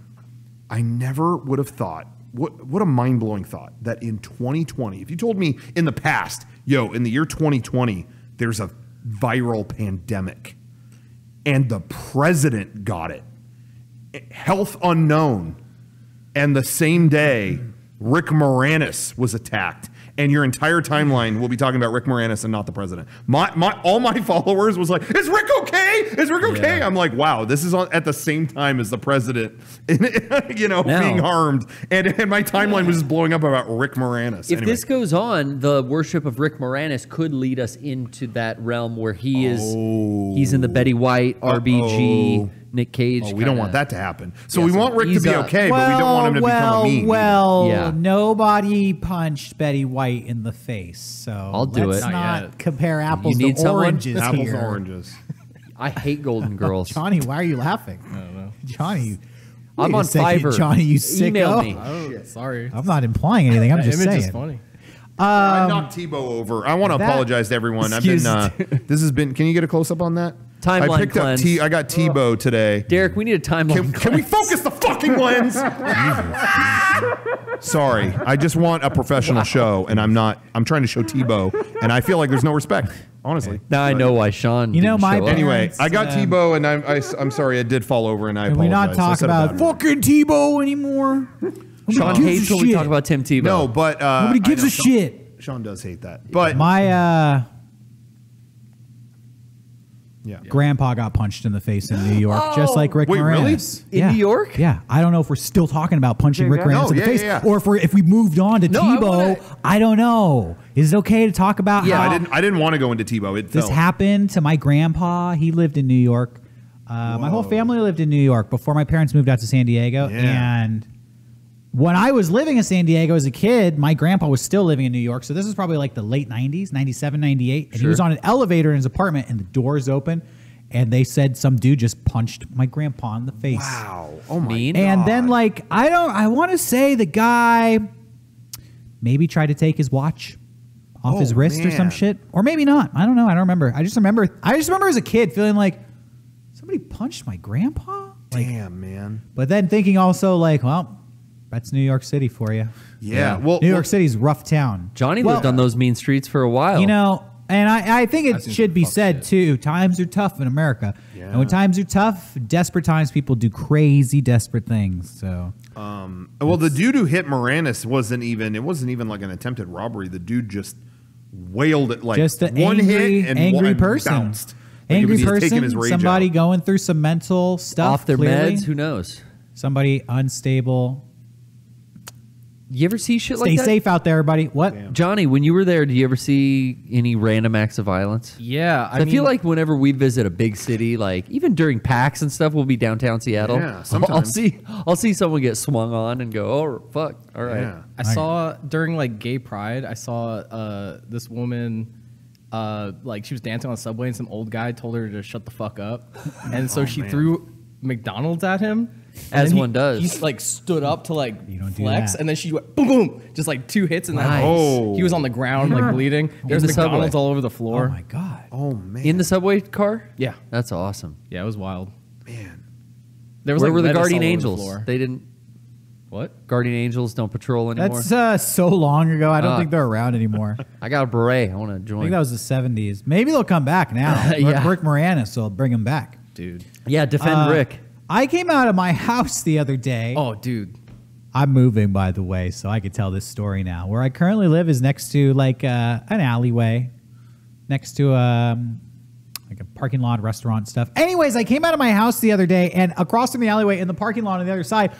I never would have thought. What a mind-blowing thought that in 2020, if you told me in the past, in the year 2020, there's a viral pandemic and the president got it, health unknown, and the same day Rick Moranis was attacked, and your entire timeline will be talking about Rick Moranis and not the president. All my followers was like, "Is Rick okay? Is Rick okay?" I'm like, "Wow, this is at the same time as the president, being harmed," and my timeline was just blowing up about Rick Moranis. If Anyway. this goes on, the worship of Rick Moranis could lead us into that realm where he's in the Betty White, RBG, Nick Cage. we don't want that to happen. So Yeah, we so want Rick to he's be up. okay, but we don't want him to become a meme. Well, Yeah. nobody punched Betty White in the face, so I'll do let's it. Not not yet. compare apples need to someone? oranges Apples here. and oranges. I hate Golden Girls. Johnny, why are you laughing? I don't know. Johnny, I'm wait a on second, Fiverr. Johnny, you Email sicko. me. Oh, sorry. I'm not implying anything. I'm just Image saying. is funny. I knocked Tebow over. I want to that- apologize to everyone. Excuse- This has been. Can you get a close up on that? Timeline I picked up cleanse. I got Tebow today. Derek, we need a timeline. Can we focus the fucking lens? Sorry, I just want a professional show, and I'm trying to show Tebow, and I feel like there's no respect. Honestly. Now I know why Shawn. You know, didn't my show up. Anyway, Parents, I got Tebow, and I'm sorry, I did fall over, and I Can we apologize. not I talk said a about bad word. fucking Tebow anymore? Sean Nobody hates gives a when we shit. talk about Tim Tebow. No, but Nobody gives I know a shit. Sean does hate that, but My yeah. grandpa got punched in the face in New York, just like Rick Wait, really? Moranis. In New York? Yeah. I don't know if we're still talking about punching Rick yeah. Moranis No, in the yeah, face, yeah. or if we moved on to No, I Tebow. wanna- I don't know. Is it okay to talk about Yeah, how I didn't want to go into Tebow. It this fell. happened to my grandpa? He lived in New York. My whole family lived in New York before my parents moved out to San Diego. Yeah. And when I was living in San Diego as a kid, my grandpa was still living in New York. So this is probably like the late 90s, 97, 98. And he was on an elevator in his apartment and the doors open. And they said some dude just punched my grandpa in the face. Wow. Oh my. Mean? And then like, I want to say the guy maybe tried to take his watch off his wrist or some man. shit. Or maybe not. I don't know. I don't remember. I just remember as a kid feeling like somebody punched my grandpa. Like, Damn, man. but then thinking also like, well, that's New York City for you. Yeah. Well, New York City's a rough town. Johnny Well, lived on those mean streets for a while. You know, and I think it I've seen should some be fuck said shit. too. Times are tough in America, Yeah. and when times are tough, desperate times, people do crazy, desperate things. So Well, the dude who hit Moranis wasn't even like an attempted robbery. The dude just wailed it like just an one angry, hit and angry and person, bounced. Like angry he was taking person, his rage somebody out. going through some mental stuff off their clearly. meds, who knows? Somebody unstable. You ever see shit Stay like that? safe out there, everybody. What? Johnny, when you were there, did you ever see any random acts of violence? Yeah, I feel like whenever we visit a big city, like even during PAX and stuff, we'll be downtown Seattle. Yeah, sometimes. I'll see someone get swung on and go, oh fuck, all right. Yeah. I saw during like Gay Pride, I saw this woman, like she was dancing on the subway, and some old guy told her to shut the fuck up, and so she threw McDonald's at him. As then one does. He like stood up to like You don't do flex, that. and then she went boom, boom, just like 2 hits, and then Nice. Oh. he was on the ground like bleeding. There's the McDonald's subway. all over the Oh floor. my god. Oh man. In the subway car? Yeah, That's awesome. yeah, it was wild. man. There was Where like were the lettuce Guardian all over the Angels? floor. They didn't. What? Guardian Angels don't patrol anymore. That's so long ago. I don't Ah. think they're around anymore. I got a beret. I want to I join. think that was the 70s. Maybe they'll come back now. Yeah. Rick Moranis will bring them back. Dude. yeah, defend Rick. I came out of my house the other day. Oh, dude. I'm moving, by the way, so I could tell this story now. Where I currently live is next to like an alleyway, next to like a parking lot, restaurant stuff. Anyways, I came out of my house the other day, and across from the alleyway in the parking lot on the other side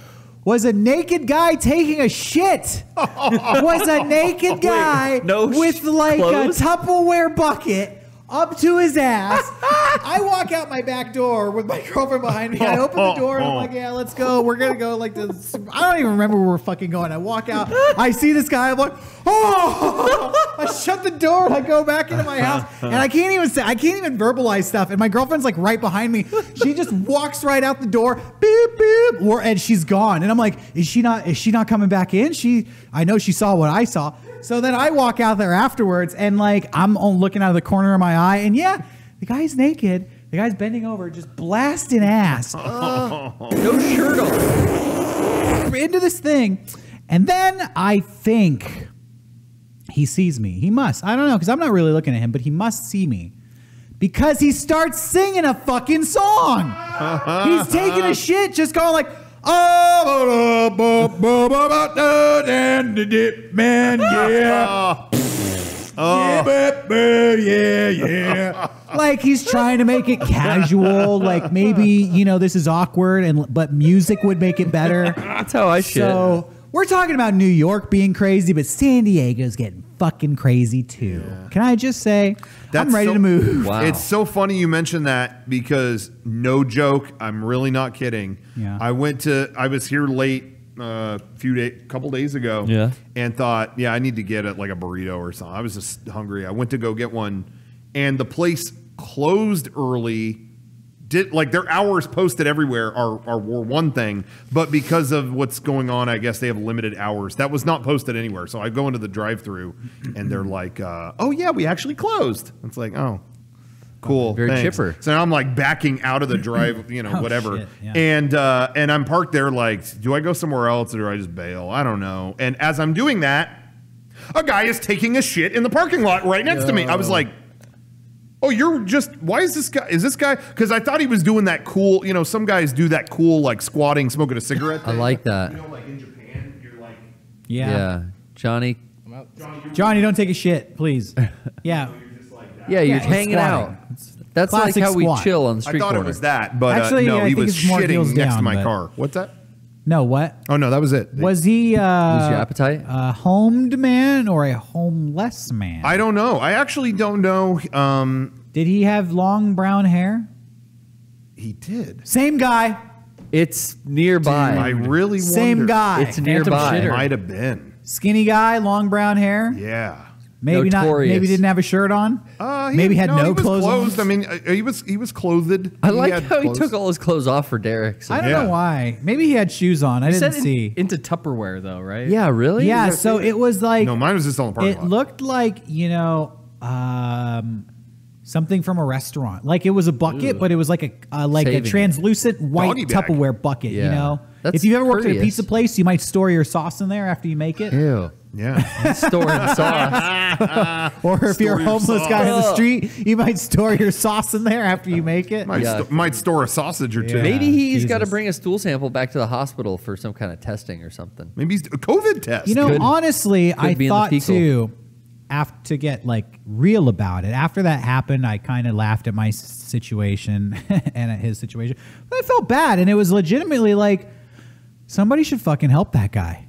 was a naked guy taking a shit. Was a naked guy no with like clothes? a Tupperware bucket up to his ass. I walk out my back door with my girlfriend behind me. I open the door and I'm like, yeah, let's go. We're going to go like this. I don't even remember where we're fucking going. I walk out. I see this guy. I'm like, oh, I shut the door and I go back into my house. And I can't even verbalize stuff. And my girlfriend's like right behind me. She just walks right out the door. Beep, beep. And she's gone. And I'm like, is she not coming back in? I know she saw what I saw. So then I walk out there afterwards, and like I'm looking out of the corner of my eye, and yeah, the guy's naked. The guy's bending over, just blasting ass No shirt on. into this thing. And then I think he sees me. He must. I don't know, because I'm not really looking at him, but he must see me. Because he starts singing a fucking song. He's taking a shit, just going like, man, yeah. Yeah. Like he's trying to make it casual. Like maybe, you know, this is awkward, but music would make it better. That's how I shit. So we're talking about New York being crazy, but San Diego's getting fucking crazy too. Yeah. Can I just say, I'm ready to move. Wow. It's so funny you mentioned that because no joke, I'm really not kidding. Yeah. I was here late couple days ago. Yeah. And thought, I need to get like a burrito or something. I was just hungry. I went to go get one, and the place closed early. Like their hours posted everywhere were one thing, but because of what's going on, I guess they have limited hours. That was not posted anywhere. So I go into the drive-through, and they're like, "Oh yeah, we actually closed." It's like, "Oh, cool, Very thanks." chipper. So now I'm like backing out of the drive, whatever, shit, yeah. and I'm parked there. Like, do I go somewhere else or do I just bail? I don't know. And as I'm doing that, a guy is taking a shit in the parking lot right next to me. I was like, oh, why is this guy, because I thought he was doing that cool, some guys do that cool, like squatting, smoking a cigarette thing. I like that. Like in Japan, you're like, Yeah. Johnny. Johnny, don't take a shit, please. Yeah. Yeah, you're Yeah, hanging squatting. out. That's Classic like how we squat. chill on the I street thought corner. it was that, but Actually, no, I he think was it's more heels shitting next down, to my but- car. What's that? No, what? Oh, no, that was it. Was he Lose your appetite? a homed man or a homeless man? I don't know. I actually don't know. Did he have long brown hair? He did. Same guy. It's nearby. I really Same wonder. guy. It's nearby. shitter. Might have been. Skinny guy, long brown hair. Yeah. Maybe not. Notorious. Maybe didn't have a shirt on. He Maybe had he no was clothes on. clothed. I mean, he was clothed. I like had how clothes. he took all his clothes off for Derek. So. I don't Yeah. know why. Maybe he had shoes on. I You didn't said see. into Tupperware though, right? Yeah, really? Yeah, so it was like No, mine was just on the parking it lot. looked like, something from a restaurant. Like it was a bucket, but it was like a Saving it. translucent white Doggy bag. Tupperware bucket, you Yeah. know? That's if you've ever worked at a courteous. pizza place, you might store your sauce in there after you make it. Ew. Yeah. Storing sauce. Or if you're a Store your homeless sauce. guy on the street, you might store your sauce in there after you make it. Might, Yeah. might store a sausage or two. Yeah. Maybe he's got to Jesus. bring a stool sample back to the hospital for some kind of testing or something. Maybe he's a COVID test. You know, Could- honestly, I be in the thought fecal. too, to get like real about it. After that happened, I kind of laughed at my situation and at his situation. But I felt bad, and it was legitimately like somebody should fucking help that guy.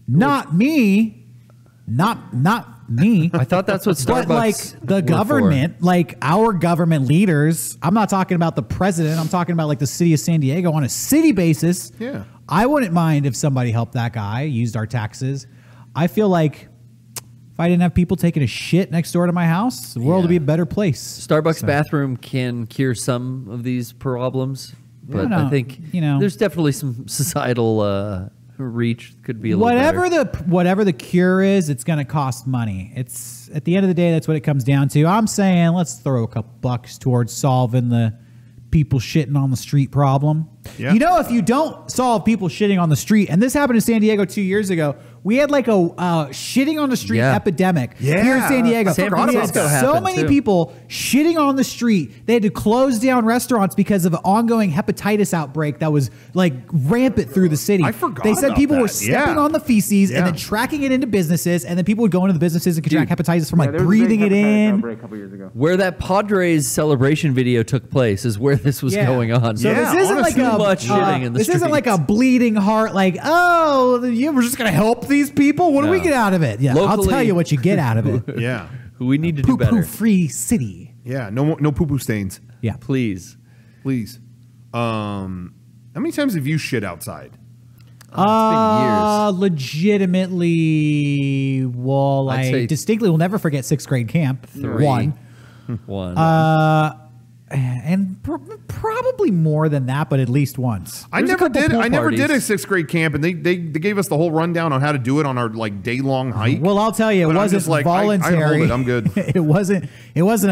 Not me. Not me. I thought that's what Starbucks. But like the were government, like our government leaders, I'm not talking about the president. I'm talking about like the city of San Diego on a city basis. Yeah. I wouldn't mind if somebody helped that guy, used our taxes. I feel like if I didn't have people taking a shit next door to my house, the world would be a better place. Starbucks bathroom can cure some of these problems, but No, I think there's definitely some societal reach could be a little better. Whatever the cure is, it's going to cost money. It's at the end of the day, that's what it comes down to. I'm saying let's throw a couple bucks towards solving the people shitting on the street problem. Yeah. You know, if you don't solve people shitting on the street, and this happened in San Diego 2 years ago, we had like a shitting on the street epidemic here in San Diego. San We had Francisco so happened, many too. people shitting on the street. They had to close down restaurants because of an ongoing hepatitis outbreak that was like rampant through the city. I forgot They said about people that. were stepping on the feces and then tracking it into businesses, and then people would go into the businesses and contract hepatitis from like there was a big breathing it hepatitis in. outbreak a couple years ago. Where that Padres celebration video took place is where this was going on. So this isn't like too much shitting in the this isn't like a bleeding we're just gonna help these people. What do we get out of it? Yeah, I'll Locally- tell you what you get out of it. Yeah. We need to do better. Poo-poo free city. Yeah. No poo-poo stains. Yeah. Please. Please. How many times have you shit outside? Legitimately, well, I'd I say distinctly will never forget 6th grade camp. 3. One. And probably more than that, but at least once. I There's a never couple did. pool I never did a parties. 6th grade camp, and they gave us the whole rundown on how to do it on our like day long hike. Well, I'll tell you, it But I'm wasn't just like, I hold voluntary. it. I'm good. It wasn't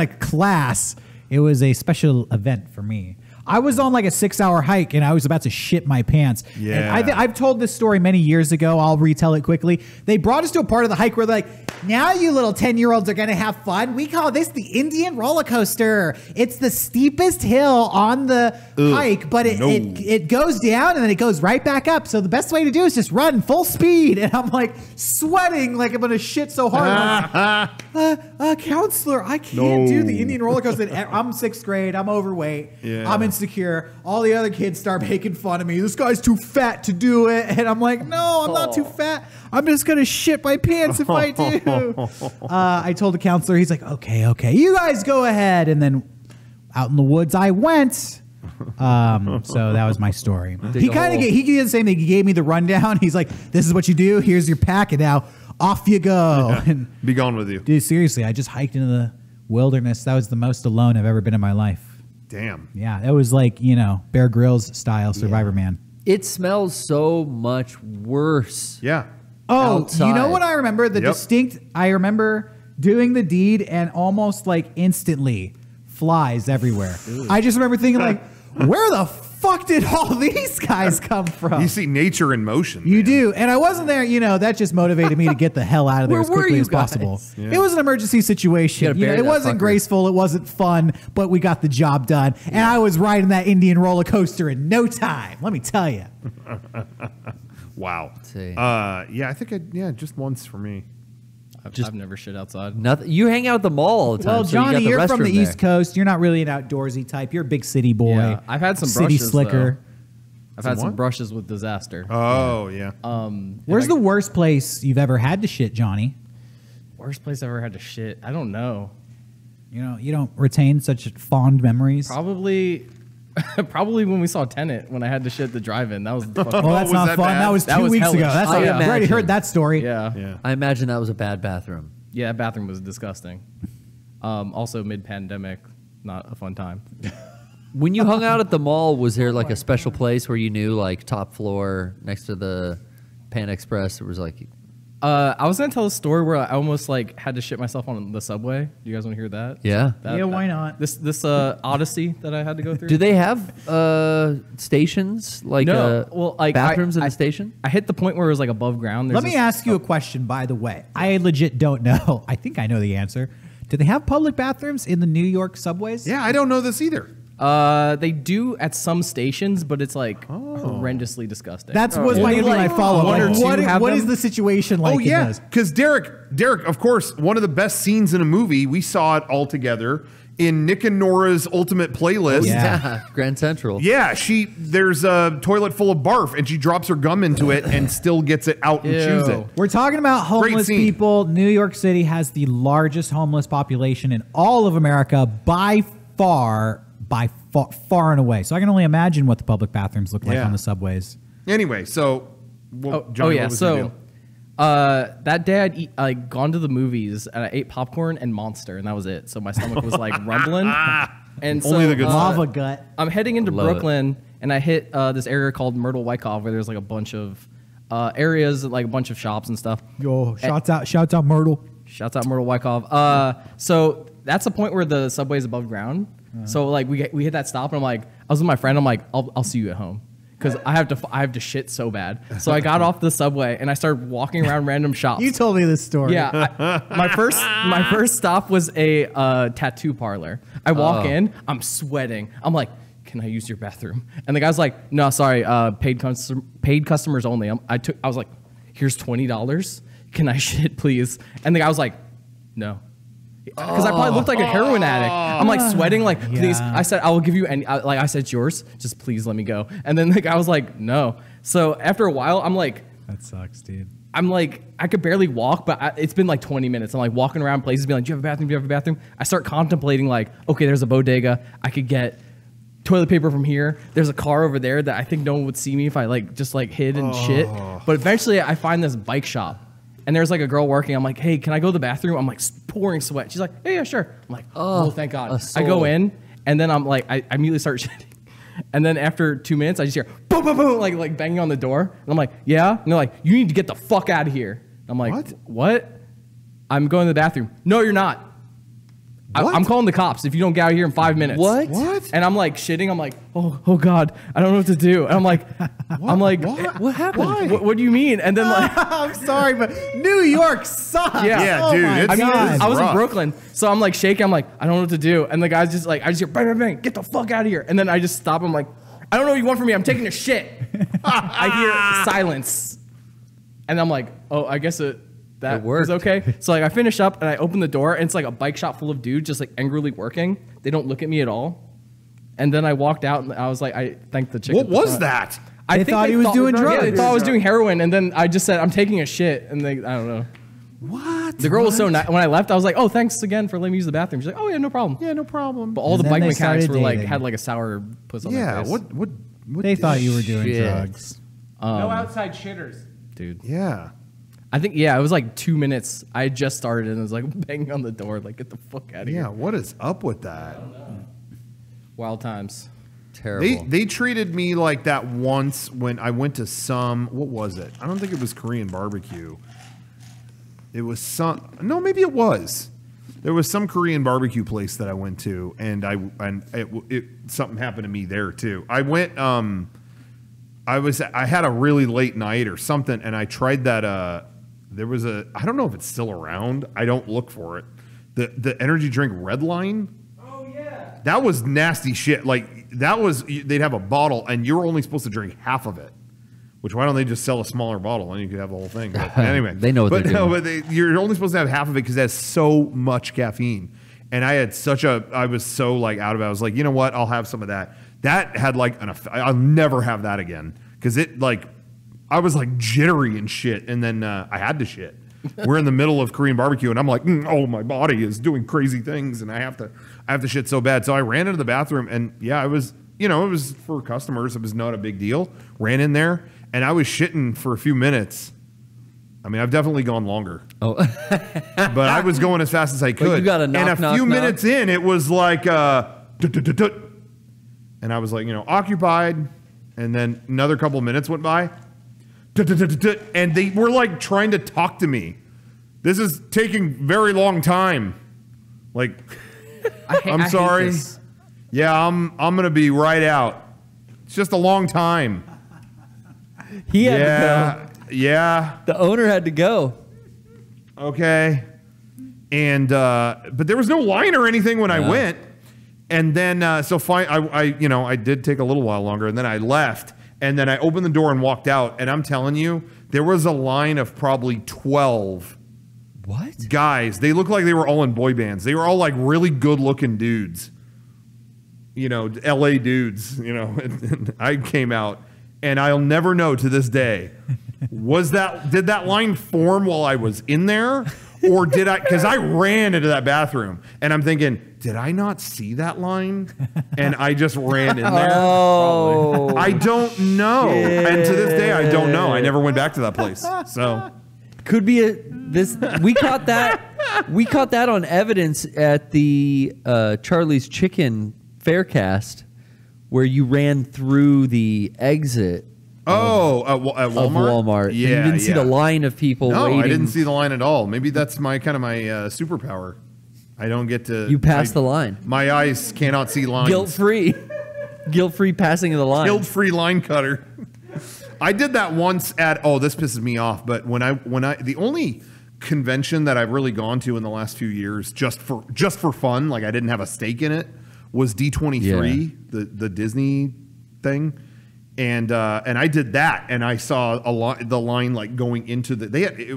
a class. It was a special event for me. I was on like a 6-hour hike and I was about to shit my pants. Yeah. And I've told this story many years ago. I'll retell it quickly. They brought us to a part of the hike where they're like, now you little 10-year-olds are going to have fun. We call this the Indian roller coaster. It's the steepest hill on the hike, but it goes down and then it goes right back up. So the best way to do is just run full speed. And I'm like sweating like I'm going to shit so hard. I'm like, counselor, I can't do the Indian roller coaster. I'm 6th grade. I'm overweight. Yeah. I'm insecure. All the other kids start making fun of me. This guy's too fat to do it. And I'm like, no, I'm not too fat. I'm just going to shit my pants if I do. I told the counselor, he's like, okay, you guys go ahead. And then out in the woods I went. So that was my story. He did the same thing. He gave me the rundown. He's like, this is what you do. Here's your packet. Now off you go. Yeah. And Be gone with you. dude, seriously, I just hiked into the wilderness. That was the most alone I've ever been in my life. Damn. Yeah, that was like, Bear Grylls style Survivor Man. It smells so much worse. Yeah. Oh, outside. you know what I remember? I remember doing the deed and almost like instantly flies everywhere. I just remember thinking like, where the fuck did all these guys come from? You see nature in motion. You man. do. And I wasn't there, that just motivated me to get the hell out of there Where as were quickly you as possible. guys? Yeah. It was an emergency situation. You gotta bury It that wasn't fucker. graceful, it wasn't fun, but we got the job done. And I was riding that Indian roller coaster in no time, let me tell you. Wow. See. Yeah, I think just once for me. I've never shit outside. Nothing. You hang out at the mall all the time. Well, so you got Johnny, the you're from the restroom East there. Coast. You're not really an outdoorsy type. You're a big city boy. Yeah, I've had some city brushes, slicker. I've had some what? brushes with disaster. Oh, yeah. Where's the worst place you've ever had to shit, Johnny? Worst place I ever had to shit? I don't know. You don't retain such fond memories. Probably when we saw Tenet, when I had to shit the drive-in. That was the fucking Well, that's was not that fun. bad? That was That 2 was weeks ago. hellish. That's I I've already imagine. heard that story. yeah. Yeah. I imagine that was a bad bathroom. Yeah, that bathroom was disgusting. Also, mid-pandemic, not a fun time. When you hung out at the mall, was there like a special place where you knew, like top floor next to the Pan Express? It was like, I was gonna tell a story where I almost like had to shit myself on the subway. Do you guys want to hear that? yeah. Yeah, why not? This Odyssey that I had to go through. Do they have stations like No. Well, like, bathrooms in I- the station? I hit the point where it was like above ground. Let me ask you a question, by the way. I legit don't know. I think I know the answer. Do they have public bathrooms in the New York subways? Yeah, I don't know this either. They do at some stations, but it's like horrendously disgusting. That's was Only my like follow-up. one or Like, two what have what is them? the situation like Oh, yeah. in those? Because Derek, of course, one of the best scenes in a movie, we saw it all together in Nick and Nora's Ultimate Playlist. Yeah. Grand Central. Yeah, there's a toilet full of barf, and she drops her gum into it and still gets it out and chews it. We're talking about homeless scene. people. New York City has the largest homeless population in all of America by far and away. So I can only imagine what the public bathrooms look like Yeah. on the subways. Anyway, so Johnny, what was your deal? That day I'd gone to the movies and I ate popcorn and Monster, and that was it. So my stomach was like rumbling. And so Only the good stuff. Lava gut. I'm heading into Love Brooklyn, and I hit this area called Myrtle Wyckoff, where there's like a bunch of areas, like a bunch of shops and stuff. Yo, shouts out Myrtle. Shouts out Myrtle Wyckoff. So that's the point where the subway is above ground. So like we hit that stop, and I was with my friend. I'm like, I'll see you at home. Because I have to shit so bad. So I got off the subway and I started walking around random shops. You told me this story. Yeah, my first stop was a tattoo parlor. I walk in, I'm sweating. I'm like, "Can I use your bathroom?" And the guy's like, "No, sorry, paid customers only." I was like, "Here's $20. Can I shit, please?" And the guy was like, "No." Because I probably looked like a heroin addict. I'm like sweating, like, please. Yeah. I said, I will give you any, like I said, it's yours. Just please let me go. And then the guy was like, no. So after a while, I'm like, That sucks, dude. I could barely walk, but it's been like 20 minutes. I'm like walking around places, being like, do you have a bathroom? Do you have a bathroom? I start contemplating like, okay, there's a bodega. I could get toilet paper from here. There's a car over there that I think no one would see me if I just hid and shit. But eventually I find this bike shop. And there's like a girl working. I'm like, hey, can I go to the bathroom? I'm like pouring sweat. She's like, hey, yeah, sure. I'm like, oh, thank God. I go in, and then I'm like, I immediately start shitting. And then after 2 minutes, I just hear boom, boom, boom, like banging on the door. And I'm like, yeah. And they're like, you need to get the fuck out of here. And I'm like, what? I'm going to the bathroom. No, you're not. I'm calling the cops if you don't get out of here in 5 minutes. What? And I'm like shitting. I'm like, oh God, I don't know what to do. And I'm like, What happened? What do you mean? And then like, I'm sorry, but New York sucks. Yeah. Oh dude, my it's- God. I was in rough. Brooklyn, so I'm like shaking. I'm like, I don't know what to do. And the guy's just like, I just hear bang, bang, bang, get the fuck out of here. And then I just stop. I'm like, I don't know what you want from me. I'm taking a shit. I hear silence. And I'm like, oh, I guess that was okay. So like I finish up and I open the door and it's like a bike shop full of dudes just like angrily working. They don't look at me at all. And then I walked out and I was like, I thanked the chick. What at the was front. that? I They think thought he was doing Yeah, they drugs. thought I was doing heroin. And then I just said, I'm taking a shit. And I don't know. What? The girl was so nice. When I left, I was like, "Oh, thanks again for letting me use the bathroom." She's like, "Oh yeah, no problem." Yeah, no problem. But all And the then bike they mechanics started were like dating. had like a sour puss on their Yeah, face. what They thought you were doing Shit. drugs. No outside shitters. dude? Yeah. I think it was like 2 minutes. I had just started and it was like banging on the door, like get the fuck out of Yeah, here. what is up with that? Wild times. Terrible. They treated me like that once when I went to what was it? I don't think it was Korean barbecue. It was maybe it was. There was some Korean barbecue place that I went to, and something happened to me there too. I went, I had a really late night or something, and I tried that. There was I don't know if it's still around. I don't look for it. The energy drink Redline. Oh yeah. That was nasty shit. Like they'd have a bottle, and you're only supposed to drink half of it. Which why don't they just sell a smaller bottle and you could have the whole thing? But anyway, They know what they're doing. You're only supposed to have half of it because it has so much caffeine. And I was so like out of it. I was like, you know what? I'll have some of that. That had like I'll never have that again because I was like jittery and shit. And then I had to shit. We're in the middle of Korean barbecue and I'm like, oh, my body is doing crazy things and I have to shit so bad. So I ran into the bathroom and yeah, it was for customers. It was not a big deal. Ran in there. And I was shitting for a few minutes. I mean, I've definitely gone longer. Oh, but I was going as fast as I could. you got a knock, and a knock, few knock. minutes in, it was like, and I was like, occupied. And then another couple of minutes went by. And they were like trying to talk to me. This is taking very long time. Like, I'm sorry. Yeah, I'm going to be right out. It's just a long time. he had to Yeah. go. The owner had to go. Okay. And but there was no line or anything when I went. And then so fine I did take a little while longer and then I left and then I opened the door and walked out and I'm telling you there was a line of probably 12 What? Guys, they look like they were all in boy bands. They were all like really good looking dudes. You know, LA dudes, you know. And I came out, and I'll never know to this day, did that line form while I was in there? Or did I, because I ran into that bathroom, and I'm thinking, did I not see that line? And I just ran in there. Oh, I don't know. And to this day, I don't know. I never went back to that place. So could be we caught that on evidence at the Charlie's Chicken Faircast, where you ran through the exit. at Walmart? Of Walmart. Yeah, And you didn't see the line of people waiting. No, I didn't see the line at all. Maybe that's my superpower. I don't get to. You passed the line. My eyes cannot see lines. Guilt-free. Guilt-free passing of the line. Guilt-free line cutter. I did that once at. Oh, this pisses me off. But when I the only convention that I've really gone to in the last few years, just for fun, like I didn't have a stake in it, was D23, the Disney thing. And I did that, and I saw the line like going into there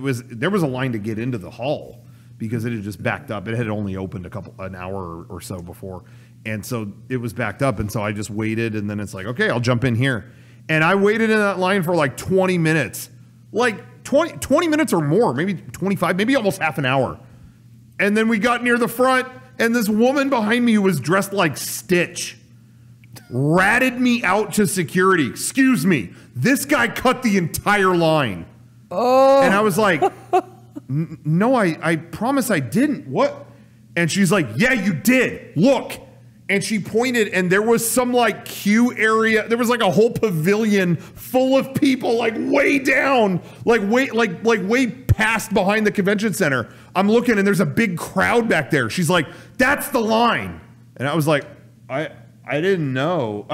was a line to get into the hall because it had just backed up. It had only opened an hour or so before, and so it was backed up. And so I just waited, and then it's like, okay, I'll jump in here, and I waited in that line for like 20 minutes, like 20 minutes or more, maybe 25, maybe almost half an hour, and then we got near the front, and this woman behind me who was dressed like Stitch ratted me out to security. Excuse me, this guy cut the entire line. Oh. And I was like, no, I promise I didn't. What? And she's like, yeah, you did. Look. And she pointed, and there was some like queue area. There was like a whole pavilion full of people, like way down, like way past behind the convention center. I'm looking, and there's a big crowd back there. She's like, that's the line. And I was like, I didn't know.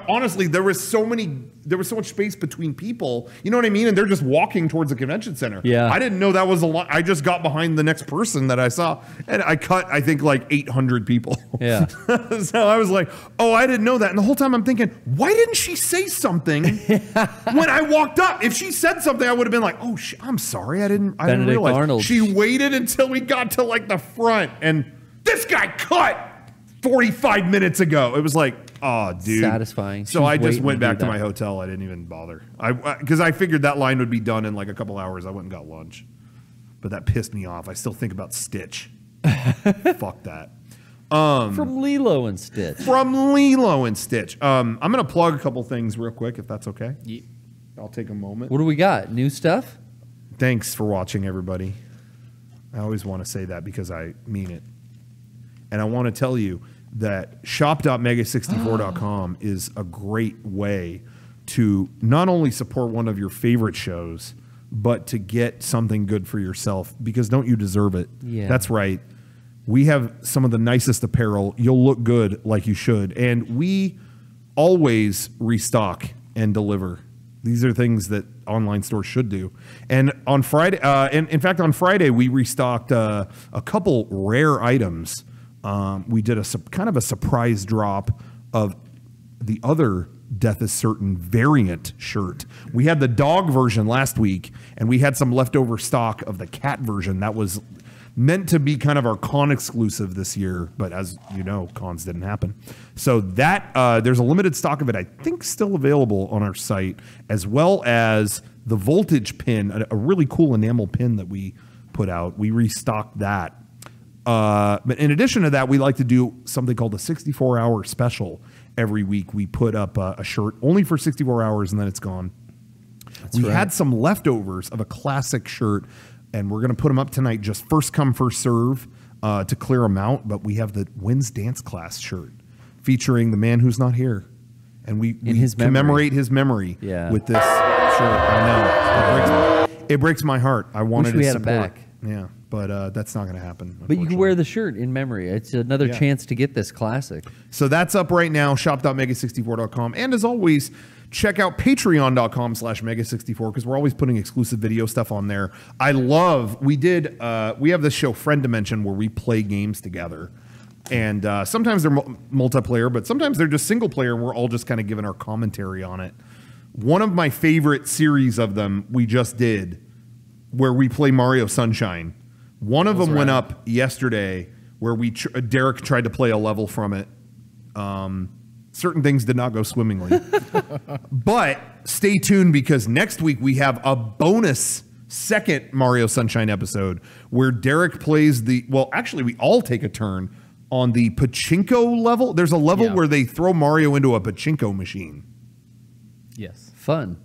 Honestly, there was so much space between people. You know what I mean? And they're just walking towards the convention center. Yeah. I didn't know that was a lot. I just got behind the next person that I saw, and I cut, I think, like 800 people. Yeah. So I was like, oh, I didn't know that. And the whole time I'm thinking, why didn't she say something when I walked up? If she said something, I would have been like, oh, I'm sorry. I didn't realize. Arnold. She waited until we got to like the front, and this guy cut 45 minutes ago. It was like, oh, dude. Satisfying. So I just went back to my hotel. I didn't even bother. Because I figured that line would be done in like a couple hours. I went and got lunch. But that pissed me off. I still think about Stitch. Fuck that. From Lilo and Stitch. From Lilo and Stitch. I'm going to plug a couple things real quick, if that's okay. Yeah. I'll take a moment. What do we got? New stuff? Thanks for watching, everybody. I always want to say that because I mean it. And I want to tell you that shop.mega64.com is a great way to not only support one of your favorite shows, but to get something good for yourself, because don't you deserve it? Yeah. That's right. We have some of the nicest apparel. You'll look good like you should. And we always restock and deliver. These are things that online stores should do. And on Friday, in fact, on Friday, we restocked a couple rare items. We did kind of a surprise drop of the other Death is Certain variant shirt. We had the dog version last week, and we had some leftover stock of the cat version that was meant to be kind of our con exclusive this year, but as you know, cons didn't happen. So that there's a limited stock of it, I think, still available on our site, as well as the voltage pin, a really cool enamel pin that we put out. We restocked that. But in addition to that, we like to do something called a 64-hour special every week. We put up a shirt only for 64 hours, and then it's gone. We had some leftovers of a classic shirt, and we're going to put them up tonight, just first come, first serve, to clear them out. But we have the Wins Dance Class shirt featuring the man who's not here. And we commemorate his memory with this shirt. I know. It breaks my heart. I wanted to support. We had him back. Yeah. But that's not going to happen. But you can wear the shirt in memory. It's another chance to get this classic. So that's up right now, shop.mega64.com. And as always, check out patreon.com/mega64 because we're always putting exclusive video stuff on there. We have this show, Friend Dimension, where we play games together. And sometimes they're multiplayer, but sometimes they're just single player, and we're all just kind of giving our commentary on it. One of my favorite series of them we just did where we play Mario Sunshine. One of them went up yesterday where Derek tried to play a level from it. Certain things did not go swimmingly. But stay tuned because next week we have a bonus second Mario Sunshine episode where Derek plays actually we all take a turn on the pachinko level. There's a level where they throw Mario into a pachinko machine. Yes. Fun.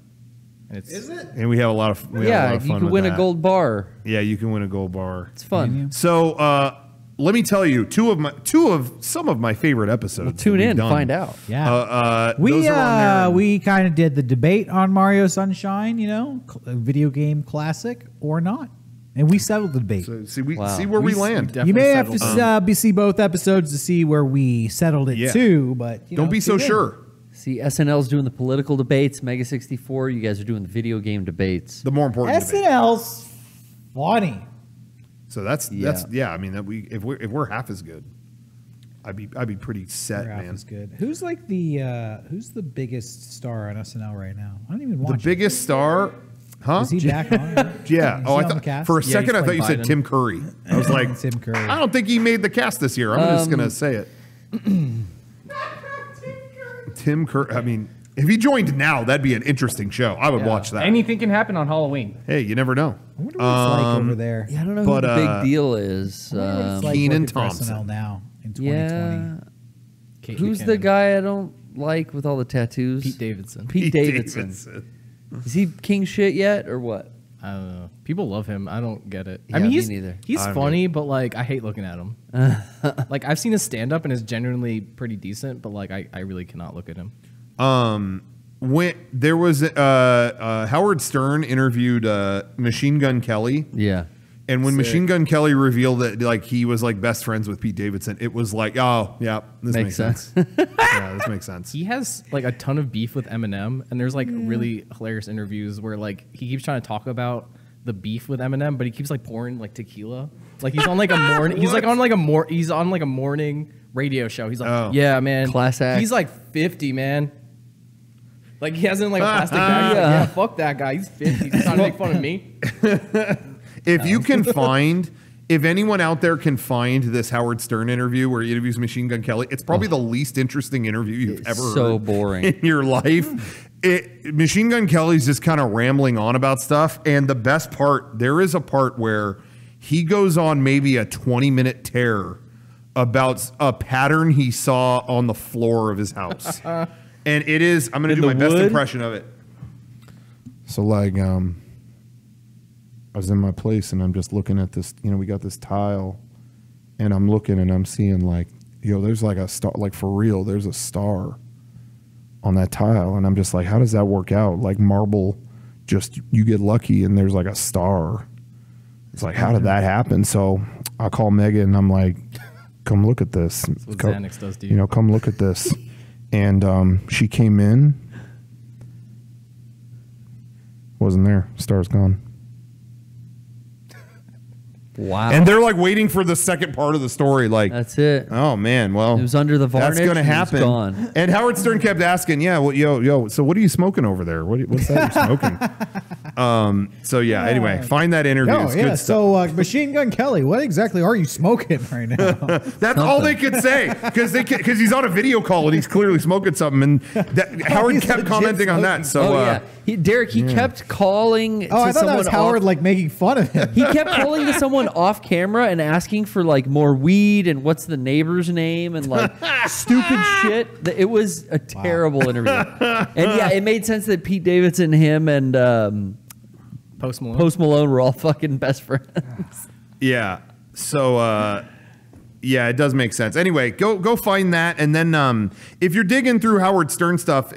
Is it? And we have a lot of fun. Yeah, you can win a gold bar. Yeah, you can win a gold bar. It's fun. So let me tell you, two of some of my favorite episodes. Well, tune in, find out. Yeah, those are on there. we kind of did the debate on Mario Sunshine. You know, a video game classic or not, and we settled the debate. So see where we land. You may have to see both episodes to see where we settled it too, but don't be so sure. See, SNL's doing the political debates. Mega64, you guys are doing the video game debates. The more important debate. SNL's funny. So that's I mean if we're half as good, I'd be pretty set, Half man. is good. Who's like who's the biggest star on SNL right now? I don't even watch The biggest star, huh? Is he back on? Yeah. Is Oh, he I on the thought cast? for a second I thought you said Biden. Tim Curry. I was like, Tim Curry. I don't think he made the cast this year. I'm just gonna say it. Tim Curry. I mean, if he joined now, that'd be an interesting show. I would watch that. Anything can happen on Halloween. Hey, you never know. I wonder what it's like over there. Yeah, I don't know But, who the big deal is. I wonder what it's like Keenan working for Thompson. SNL now in 2020. Yeah. Who's the guy I don't like with all the tattoos? Pete Davidson. Pete Davidson. Is he king shit yet or what? I don't know. People love him. I don't get it. Yeah, I mean, me he's neither. he's funny, but like I hate looking at him. Like I've seen his stand up and it's genuinely pretty decent, but like I really cannot look at him. When there was Howard Stern interviewed Machine Gun Kelly. Yeah. And when Machine Gun Kelly revealed that like he was like best friends with Pete Davidson, it was like, oh yeah, this makes sense. Yeah, this makes sense. He has like a ton of beef with Eminem, and there's like really hilarious interviews where like he keeps trying to talk about the beef with Eminem, but he keeps like pouring like tequila. Like he's on like a morning. He's like on like he's on like a morning radio show. He's like, yeah, man, Class act. He's like 50, man. Like he hasn't like a plastic bag. Like, yeah, fuck that guy. He's 50. He's trying to make fun of me. If you can find, if anyone out there can find this Howard Stern interview where he interviews Machine Gun Kelly, it's probably the least interesting interview you've ever heard. So boring in your life. Machine Gun Kelly's just kind of rambling on about stuff, and the best part, there is a part where he goes on maybe a 20-minute tear about a pattern he saw on the floor of his house. And it is, I'm going to do my best impression of it. So like, I was in my place and I'm just looking at this, we got this tile and I'm looking and I'm seeing like, there's like a star, like for real, there's a star on that tile. And I'm just like, how does that work out? Like marble, just you get lucky and there's like a star. It's like, how did that happen? So I call Megan and I'm like, come look at this. That's what Xanax does to you. Come look at this. And she came in, wasn't there. Star's gone. Wow. And they're like waiting for the second part of the story. Like, that's it. Oh man, well, it was under the varnish. That's going to happen. It was gone. And Howard Stern kept asking, "Yeah, well, yo, so what are you smoking over there? What's that you're smoking?" So yeah. Anyway, find that interview. Oh it's yeah. good So Machine Gun Kelly, what exactly are you smoking right now? That's all they could say because he's on a video call and he's clearly smoking something. And Howard kept commenting on that. So yeah, Derek, he kept calling. Oh, I thought that was Howard like making fun of him. He kept calling to someone off camera and asking for like more weed and what's the neighbor's name and like stupid shit. It was a terrible interview. And yeah, it made sense that Pete Davidson, him, and Post Malone were all fucking best friends. Yeah. So yeah, it does make sense. Anyway, go find that, and then if you're digging through Howard Stern stuff,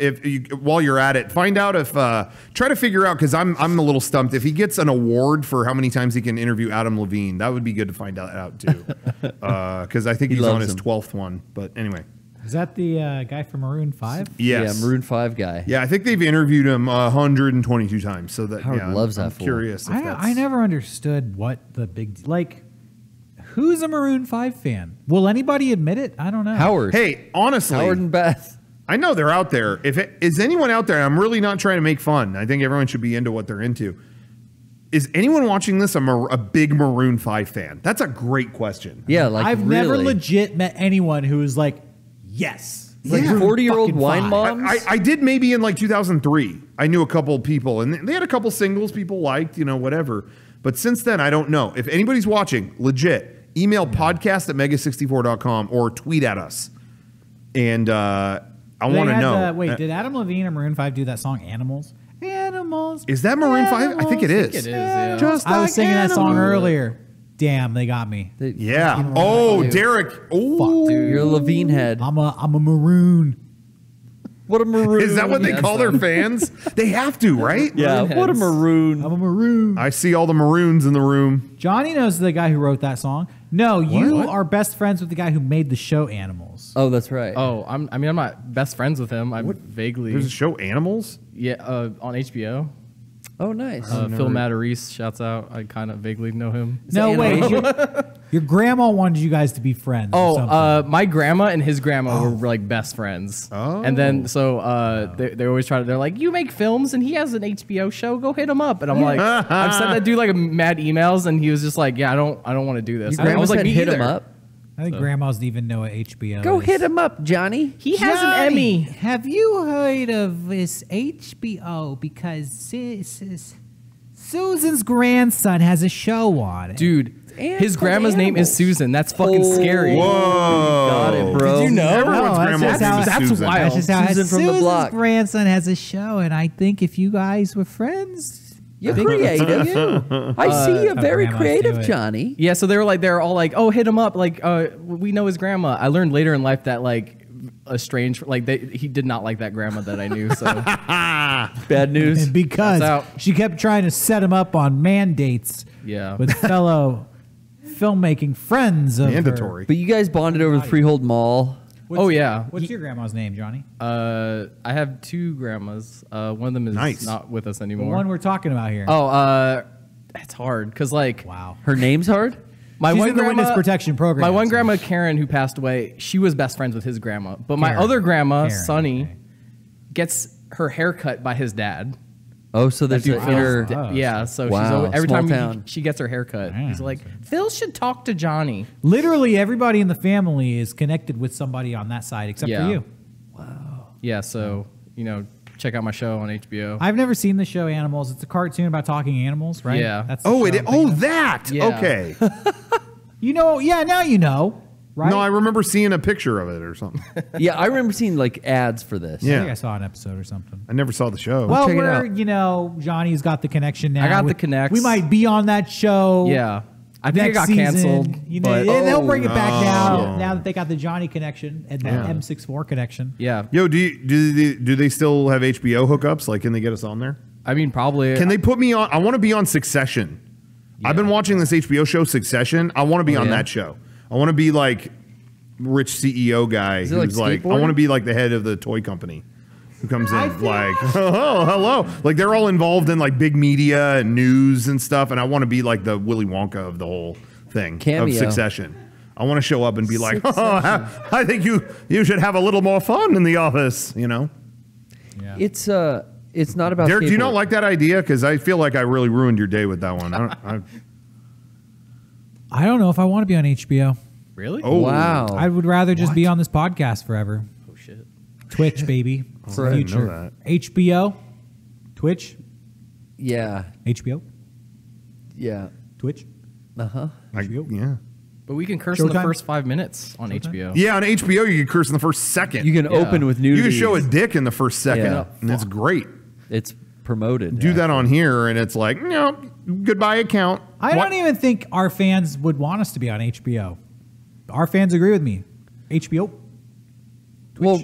while you're at it, find out if try to figure out, because I'm a little stumped, if he gets an award for how many times he can interview Adam Levine. That would be good to find out too, because I think he's on his 12th one. But anyway, is that the guy from Maroon 5? Yes. Yeah, Maroon 5 guy. Yeah, I think they've interviewed him 122 times. So that Howard loves that I'm fool. curious. If that's, I never understood what the big who's a Maroon 5 fan? Will anybody admit it? I don't know. Howard. Hey, honestly, Howard and Beth. I know they're out there. Is anyone out there? I'm really not trying to make fun. I think everyone should be into what they're into. is anyone watching this a big Maroon 5 fan? That's a great question. Yeah, like I've never really. legit met anyone who is like, yes. Like Yeah. 40-year-old Fucking wine fine. moms. I did maybe in like 2003. I knew a couple people, and they had a couple singles people liked, whatever. But since then, I don't know. If anybody's watching, legit, email podcast@mega64.com or tweet at us. And I want to know. Wait, did Adam Levine or Maroon 5 do that song Animals? Animals. Is that Maroon 5? I think it is. It is, yeah. Just I was like singing that song animals. earlier. Damn, they got me. Yeah. Oh, Derek. Oh, You're a Levine head. I'm a maroon. What a maroon. is that what they Yes, call their fans? They have to, right? Yeah, Maroon what a heads. maroon. I'm a maroon. I see all the maroons in the room. Johnny knows the guy who wrote that song. No, you are best friends with the guy who made the show Animals. Oh, that's right. Oh, I'm not best friends with him. I'm vaguely. There's a show, Animals. Yeah, on HBO. Oh, nice. Phil Matarese shouts out. I kind of vaguely know him. No, that wait. animation? Your grandma wanted you guys to be friends. or something. My grandma and his grandma were like best friends. Oh. And then they always try to. They're like, you make films, and he has an HBO show. Go hit him up. And I'm like, I've sent that dude like mad emails, and he was just like, yeah, I don't want to do this. Your I grandma was like, said me hit either. him up. I think grandmas didn't even know what HBO Go is. hit him up, Johnny. He has an Johnny, Emmy. Have you heard of this HBO? Because Susan's grandson has a show on it. Dude, And his called grandma's name is Animals. Susan. That's fucking scary. Whoa. Got it, bro. Did you know? Everyone's No, that's grandma's just name how- is that's Susan. wild. That's just how Susan from the Susan's block. grandson has a show, and I think if you guys were friends, You're creative. I see you're How very grandmas creative, do it. Johnny. Yeah, so they're all like, oh, hit him up. Like, we know his grandma. I learned later in life that like he did not like that grandma that I knew. So Bad news. and because That's out. she kept trying to set him up on mandates yeah, with fellow filmmaking friends of her. Mandatory. But you guys bonded over the Freehold Mall. Oh, yeah. What's your grandma's name, Johnny? I have two grandmas. One of them is Nice. not with us The anymore. one we're talking about here. Oh, it's hard because like Wow. Her name's hard? my She's one in the grandma, witness protection program. My one so- grandma Karen, who passed away, she was best friends with his grandma. But my Karen. other grandma, Karen, Sunny, okay. gets her hair cut by his dad. Oh, so there's an Dude, inner. Oh, yeah, so she's Wow, always, every small time town. she gets her hair cut, Man, he's like, Phil should talk to Johnny. Literally everybody in the family is connected with somebody on that side except Yeah. for you. Yeah, so check out my show on HBO. I've never seen the show Animals. It's a cartoon about talking animals, right? Yeah. That's the Oh, show it. I'm Oh, thinking of. that. Yeah. Okay. Now you know, right? No, I remember seeing a picture of it or something. Yeah, I remember seeing like ads for this. I Yeah. think I saw an episode or something. I never saw the show. Well, check it we're, out. Johnny's got the connection now. I got the We- connects. We might be on that show. Yeah, I think it next got season. canceled. Yeah, but they'll bring it back now. no. Now that they got the Johnny connection and the Yeah. M64 connection. yeah, Yo, do they still have HBO hookups? Like, can they get us on there? I mean probably. Can they put me on? I want to be on Succession. I've been watching this HBO show, Succession. I want to be on yeah? that show. I want to be like rich CEO guy it like who's like, I skateboarding? want to be like the head of the toy company who comes in I feel- like, oh, hello. Like they're all involved in like big media and news and stuff. And I want to be like the Willy Wonka of the whole thing Cameo. of Succession. I want to show up and be like, oh, I think you should have a little more fun in the office, Yeah. It's not about. Derek, do you not skateboarding. like that idea? Because I feel like I really ruined your day with that one. I don't know if I want to be on HBO. really? Oh, Wow. I would rather just be on this podcast forever. Oh shit. Twitch, baby. It's the I didn't know future. that. HBO, Twitch, Yeah. HBO, Yeah. Twitch. Uh huh. yeah. But we can curse in the Showtime? first 5 minutes on HBO. Yeah, on HBO, you can curse in the first second. You can open with nudity. You can show a dick in the first second, Yeah. and it's great. It's promoted. Do that on here, and it's like, no, goodbye account. I What? don't even think our fans would want us to be on HBO. Our fans agree with me. HBO. Well,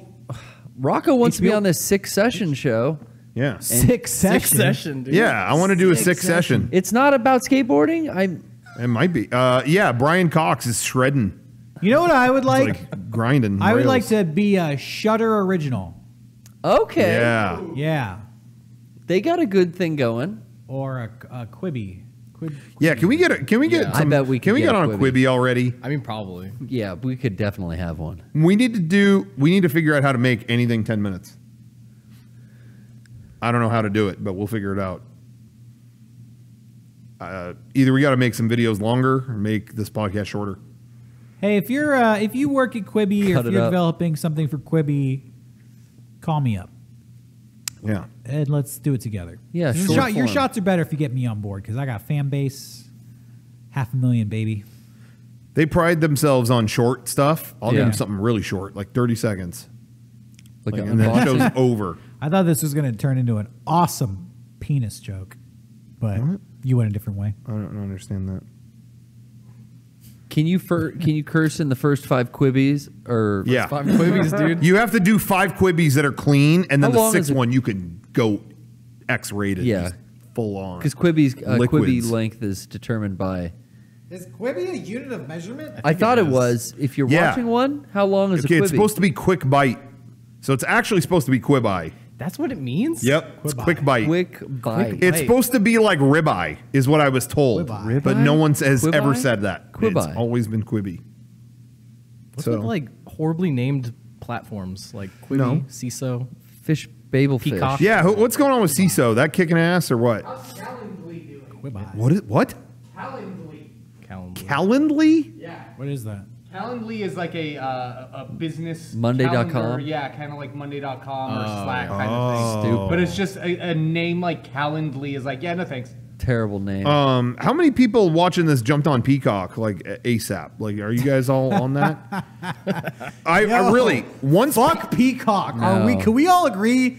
Rocco wants to be HBO. on this Six Session show. Yeah, Six Session, dude. yeah. I want to do a Six six session. It's not about skateboarding. It might be. Yeah, Brian Cox is shredding, You know what I would like? like grinding. I would like rails. to be a Shutter original. Okay. Yeah. Yeah. They got a good thing going. Or a Quibi. Yeah, can we get Yeah. I bet we can could we get get a on a Quibi. Quibi already? I mean probably. Yeah, we could definitely have one. We need to figure out how to make anything 10 minutes. I don't know how to do it, but we'll figure it out. either we got to make some videos longer or make this podcast shorter. Hey, if you work at Quibi or if you're developing something for Quibi, call me up. Yeah. And let's do it together. Yeah, Your shots are better if you get me on board because I got a fan base, 500,000, baby. They pride themselves on short stuff. I'll give Yeah. them something really short, like 30 seconds. Like Like, an and then the unboxing. show's over. I thought this was going to turn into an awesome penis joke, but you went a different way. I don't understand that. Can you curse in the first 5 Quibbies or Yeah. 5 Quibbies, dude. You have to do 5 Quibbies that are clean, and then How the long 6th is it? one you can go X-rated. Yeah. Just full on. Because Quibi Liquids. length is determined by. Is Quibi a unit of measurement? I thought it was. If you're Yeah. watching one, how long is a Okay, Quibi? it's supposed to be quick bite. So it's actually supposed to be quibeye. That's what it means? Yep, it's Quibeye. quick bite. Quick bite. It's bite. supposed to be like ribeye, is what I was told. Quibeye. But no one has Quibeye? ever said that. Quibeye. It's always been Quibi. What's So- with like horribly named platforms like Quibi, No. CISO? Fish, Babel Peacock. fish. Yeah, what's going on with CISO? That kicking ass or what? Quibeye. What? Calendar. Calendly? Yeah. What is that? Calendly is like a business Monday.com? calendar. Yeah, kind of like Monday.com or Slack kind of thing. Stupid. But it's just a name like Calendly is like, yeah, no thanks. Terrible name. How many people watching this jumped on Peacock like ASAP? Like, are you guys all on that? I really once Fuck Peacock. No. Can we all agree?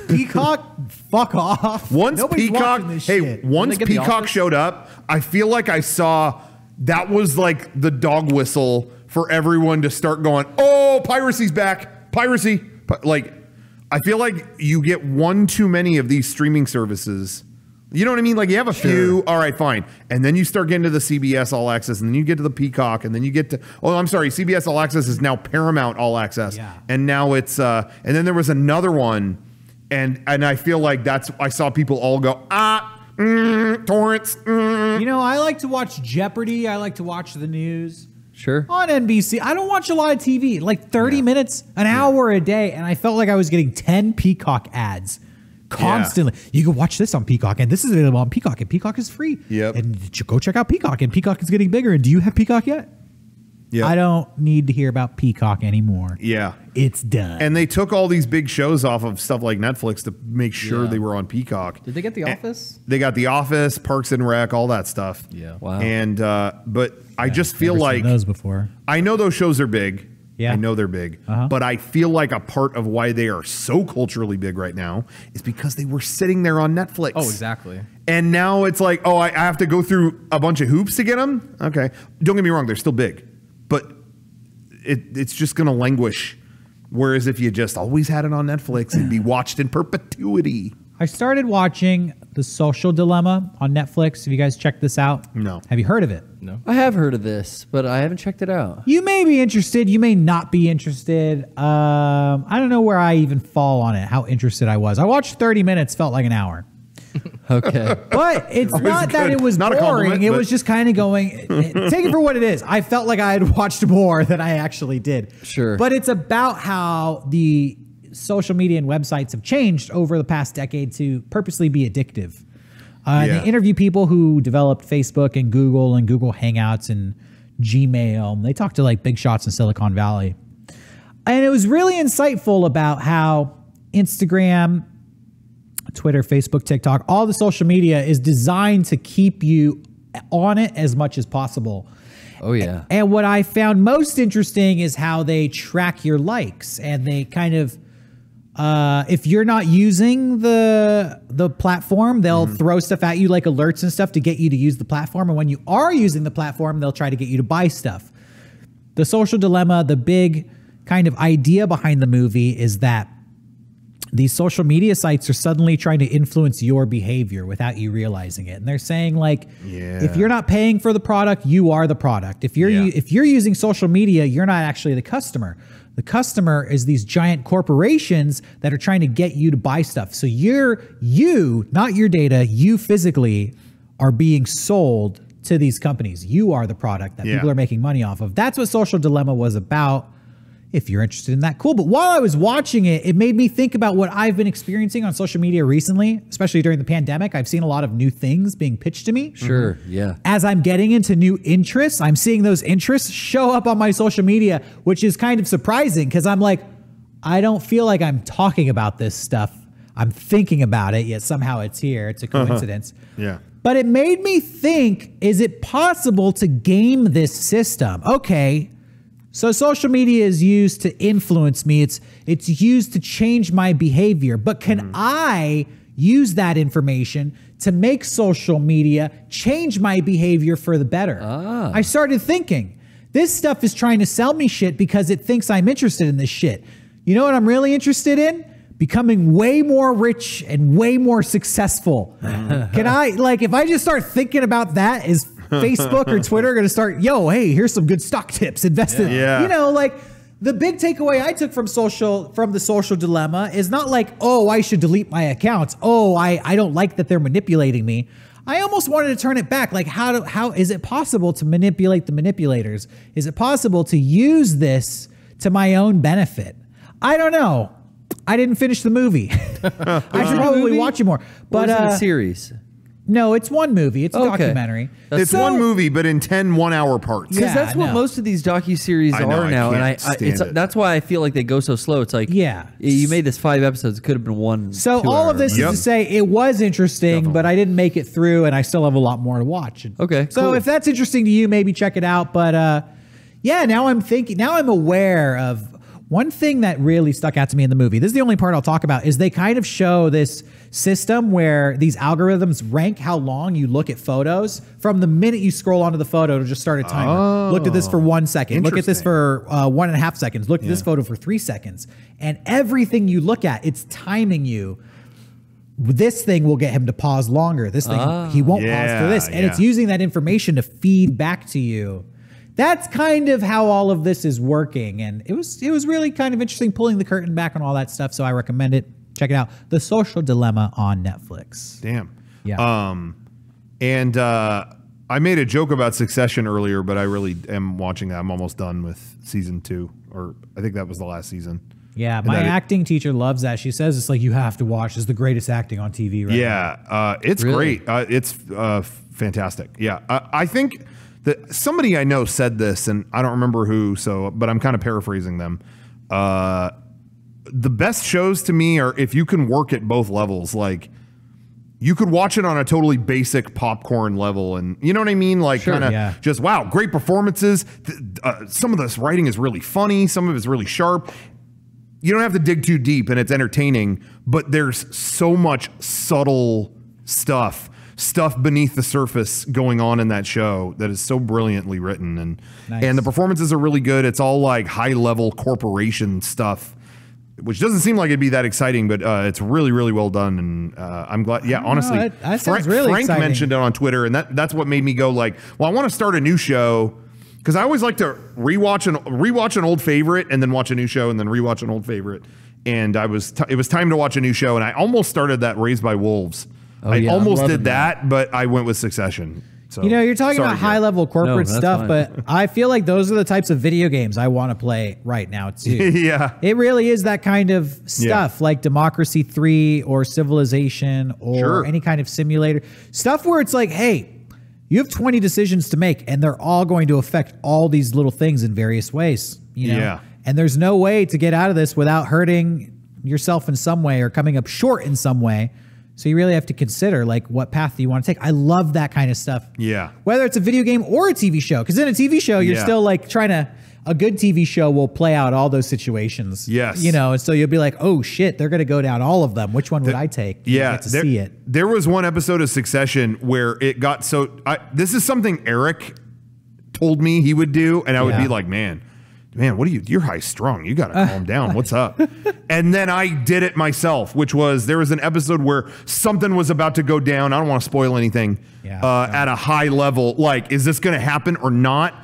Peacock, fuck off. Once Nobody's Peacock, watching this hey, shit. once Didn't they get The Peacock Office? showed up, I feel like I saw that was like the dog whistle for everyone to start going, oh, piracy's back, piracy. Like, I feel like you get one too many of these streaming services. You know what I mean? Like, you have a few, all right, fine. And then you start getting to the CBS All Access, and then you get to the Peacock, and then you get to, oh, I'm sorry, CBS All Access is now Paramount All Access. Yeah. And now it's, and then there was another one, and I feel like I saw people all go, torrents. You know, I like to watch Jeopardy. I like to watch the news Sure. on NBC. I don't watch a lot of TV, like 30 minutes, an hour a day. And I felt like I was getting 10 Peacock ads constantly. You can watch this on Peacock, and this is available on Peacock, and Peacock is free. Yep. And go check out Peacock, and Peacock is getting bigger. And do you have Peacock yet? Yeah. I don't need to hear about Peacock anymore. Yeah. It's done. And they took all these big shows off of stuff like Netflix to make sure Yeah. they were on Peacock. Did they get The Office? They got The Office, Parks and Rec, all that stuff. Yeah. Wow. And but I just feel Never seen like those before. I know those shows are big. Yeah. I know they're big. Uh-huh. But I feel like a part of why they are so culturally big right now is because they were sitting there on Netflix. Oh, exactly. And now it's like, oh, I have to go through a bunch of hoops to get them? Okay. Don't get me wrong, they're still big. But it's just going to languish. Whereas if you just always had it on Netflix, it'd be watched in perpetuity. I started watching The Social Dilemma on Netflix. Have you guys checked this out? No. Have you heard of it? No. I have heard of this, but I haven't checked it out. You may be interested. You may not be interested. I don't know where I even fall on it, how interested I was. I watched 30 minutes, felt like an hour. Okay. But it's not that good. it was Not a boring. compliment, It but- was just kind of going, take it for what it is. I felt like I had watched more than I actually did. Sure. But it's about how the social media and websites have changed over the past decade to purposely be addictive. Yeah. They interview people who developed Facebook and Google Hangouts and Gmail. They talk to like big shots in Silicon Valley. And it was really insightful about how Instagram, Twitter, Facebook, TikTok, all the social media is designed to keep you on it as much as possible. Oh, yeah. And what I found most interesting is how they track your likes, and they kind of, if you're not using the platform, they'll throw stuff at you like alerts and stuff to get you to use the platform. And when you are using the platform, they'll try to get you to buy stuff. The Social Dilemma, the big kind of idea behind the movie is that these social media sites are suddenly trying to influence your behavior without you realizing it. And they're saying like, if you're not paying for the product, you are the product. If you're using social media, you're not actually the customer. The customer is these giant corporations that are trying to get you to buy stuff. So you, not your data, you physically are being sold to these companies. You are the product that people are making money off of. That's what Social Dilemma was about. If you're interested in that, cool. But while I was watching it, it made me think about what I've been experiencing on social media recently, especially during the pandemic. I've seen a lot of new things being pitched to me. Sure, yeah. As I'm getting into new interests, I'm seeing those interests show up on my social media, which is kind of surprising because I'm like, I don't feel like I'm talking about this stuff. I'm thinking about it, yet somehow it's here. It's a coincidence. Yeah. But it made me think, is it possible to game this system? Okay, so social media is used to influence me. It's used to change my behavior. But can I use that information to make social media change my behavior for the better? I started thinking, this stuff is trying to sell me shit because it thinks I'm interested in this shit. You know what I'm really interested in? Becoming way more rich and way more successful. Can I, like, if I just start thinking about that, is Facebook or Twitter going to start, yo, hey, here's some good stock tips, invest in, you know, like the big takeaway I took from the social dilemma is not like, oh, I should delete my accounts. Oh, I don't like that they're manipulating me. I almost wanted to turn it back. Like, how is it possible to manipulate the manipulators? Is it possible to use this to my own benefit? I don't know. I didn't finish the movie. I should probably watch it more. But Or is it a series? No, it's one movie. It's a documentary. It's one movie, but in 10 one-hour parts. Because Yeah, that's what no. most of these docuseries I know, are I now, and can't stand it. that's why I feel like they go so slow. It's like, you made this 5 episodes. It could have been one. So 2 all of hour. this is to say it was interesting, but I didn't make it through, and I still have a lot more to watch. Okay, So cool. if that's interesting to you, maybe check it out. But yeah, now I'm aware of one thing that really stuck out to me in the movie. This is the only part I'll talk about, is they kind of show this system where these algorithms rank how long you look at photos. From the minute you scroll onto the photo, it'll just start a timer. Looked at this for 1 second. Look at this for 1.5 seconds. Look at this photo for 3 seconds. And everything you look at, it's timing you. This thing will get him to pause longer. This thing, he won't pause for this. And it's using that information to feed back to you. That's kind of how all of this is working. And it was really kind of interesting pulling the curtain back on all that stuff. So I recommend it. Check it out. The Social Dilemma on Netflix. Damn. Yeah. And I made a joke about Succession earlier, but I really am watching that. I'm almost done with season 2, or I think that was the last season. Yeah, my acting teacher loves that. She says it's like you have to watch. It's the greatest acting on TV right now. Yeah, it's great. It's fantastic. Yeah, I think that somebody I know said this, and I don't remember who. But I'm kind of paraphrasing them. The best shows to me are if you can work at both levels. Like, you could watch it on a totally basic popcorn level, and you know what I mean? Like, kind of just, wow, great performances. Some of this writing is really funny. Some of it's really sharp. You don't have to dig too deep, and it's entertaining, but there's so much subtle stuff beneath the surface going on in that show that is so brilliantly written, and the performances are really good. It's all like high-level corporation stuff, which doesn't seem like it'd be that exciting, but it's really, really well done, and I'm glad. Yeah, honestly, that sounds really Frank exciting. mentioned it on Twitter, and that's what made me go like, well, I want to start a new show. Because I always like to rewatch an old favorite and then watch a new show and then rewatch an old favorite. And it was time to watch a new show, and I almost started that Raised by Wolves. I almost did that, but I went with Succession. So, you know, you're talking about high-level corporate stuff, fine. but I feel like those are the types of video games I want to play right now, too. Yeah. It really is that kind of stuff, like Democracy 3 or Civilization or any kind of simulator. Stuff where it's like, hey, you have 20 decisions to make, and they're all going to affect all these little things in various ways. You know? Yeah. And there's no way to get out of this without hurting yourself in some way or coming up short in some way. So you really have to consider, like, what path do you want to take? I love that kind of stuff. Yeah. Whether it's a video game or a TV show. Because in a TV show, you're still, like, trying to... A good TV show will play out all those situations. Yes. You know, and so you'll be like, oh, shit, they're going to go down all of them. Which one would I take? You get to see it. There was one episode of Succession where it got so... this is something Eric told me he would do, and I would be like, man, what are you... You're high strung. You got to calm down. What's up? And then I did it myself, which was... There was an episode where something was about to go down. I don't want to spoil anything. At a high level. Like, is this going to happen or not?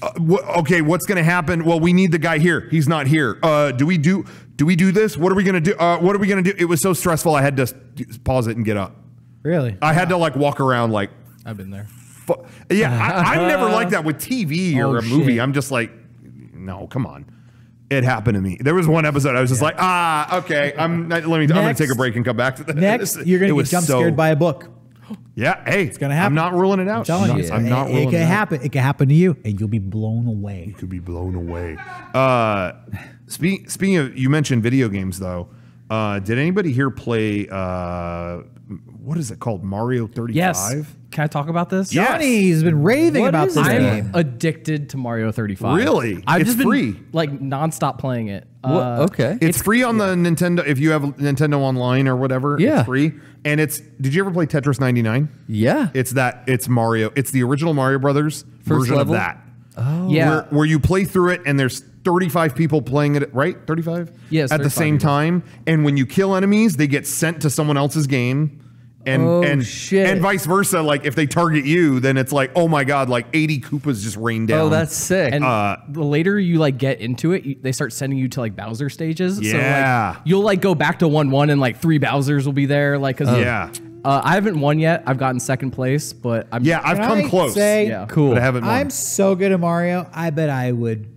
Okay, what's going to happen? Well, we need the guy here. He's not here. Do we do this? What are we going to do? What are we going to do? It was so stressful. I had to pause it and get up. Really? I had to like walk around like. I've been there. Yeah, I'm never like that with TV or a movie. shit. I'm just like, no, come on. It happened to me. There was one episode I was just like, okay, I'm gonna take a break and come back to that. Next, you're gonna get jump scared by a book. Yeah, hey, it's gonna happen. I'm not ruling it out. I'm telling you, I'm not ruling it can happen. It can happen to you, and you'll be blown away. You could be blown away. Speaking of, you mentioned video games though. Did anybody here play? What is it called? Mario 35. Yes. Can I talk about this? Yes. Johnny's been raving What about is this it? game. I'm addicted to Mario 35. Really? I've It's just been free. like nonstop playing it. Okay. It's free on the Nintendo if you have Nintendo Online or whatever. Yeah. It's free. And did you ever play Tetris 99? Yeah. It's Mario. It's the original Mario Brothers version level? of that. Yeah. Where you play through it and there's 35 people playing it, right? 35? Yes, At the 35 same people. time. And when you kill enemies, they get sent to someone else's game. And shit. And vice versa. Like if they target you, then it's like, oh my God, like 80 Koopas just rain down. Oh, that's sick. And the later you like get into it, they start sending you to like Bowser stages. Yeah. So like you'll like go back to 1-1 and like 3 Bowsers will be there. Like, cause Yeah. I haven't won yet. I've gotten second place, but I'm I've Can come I close. say- Yeah. Cool. But I haven't won. I'm so good at Mario. I bet I would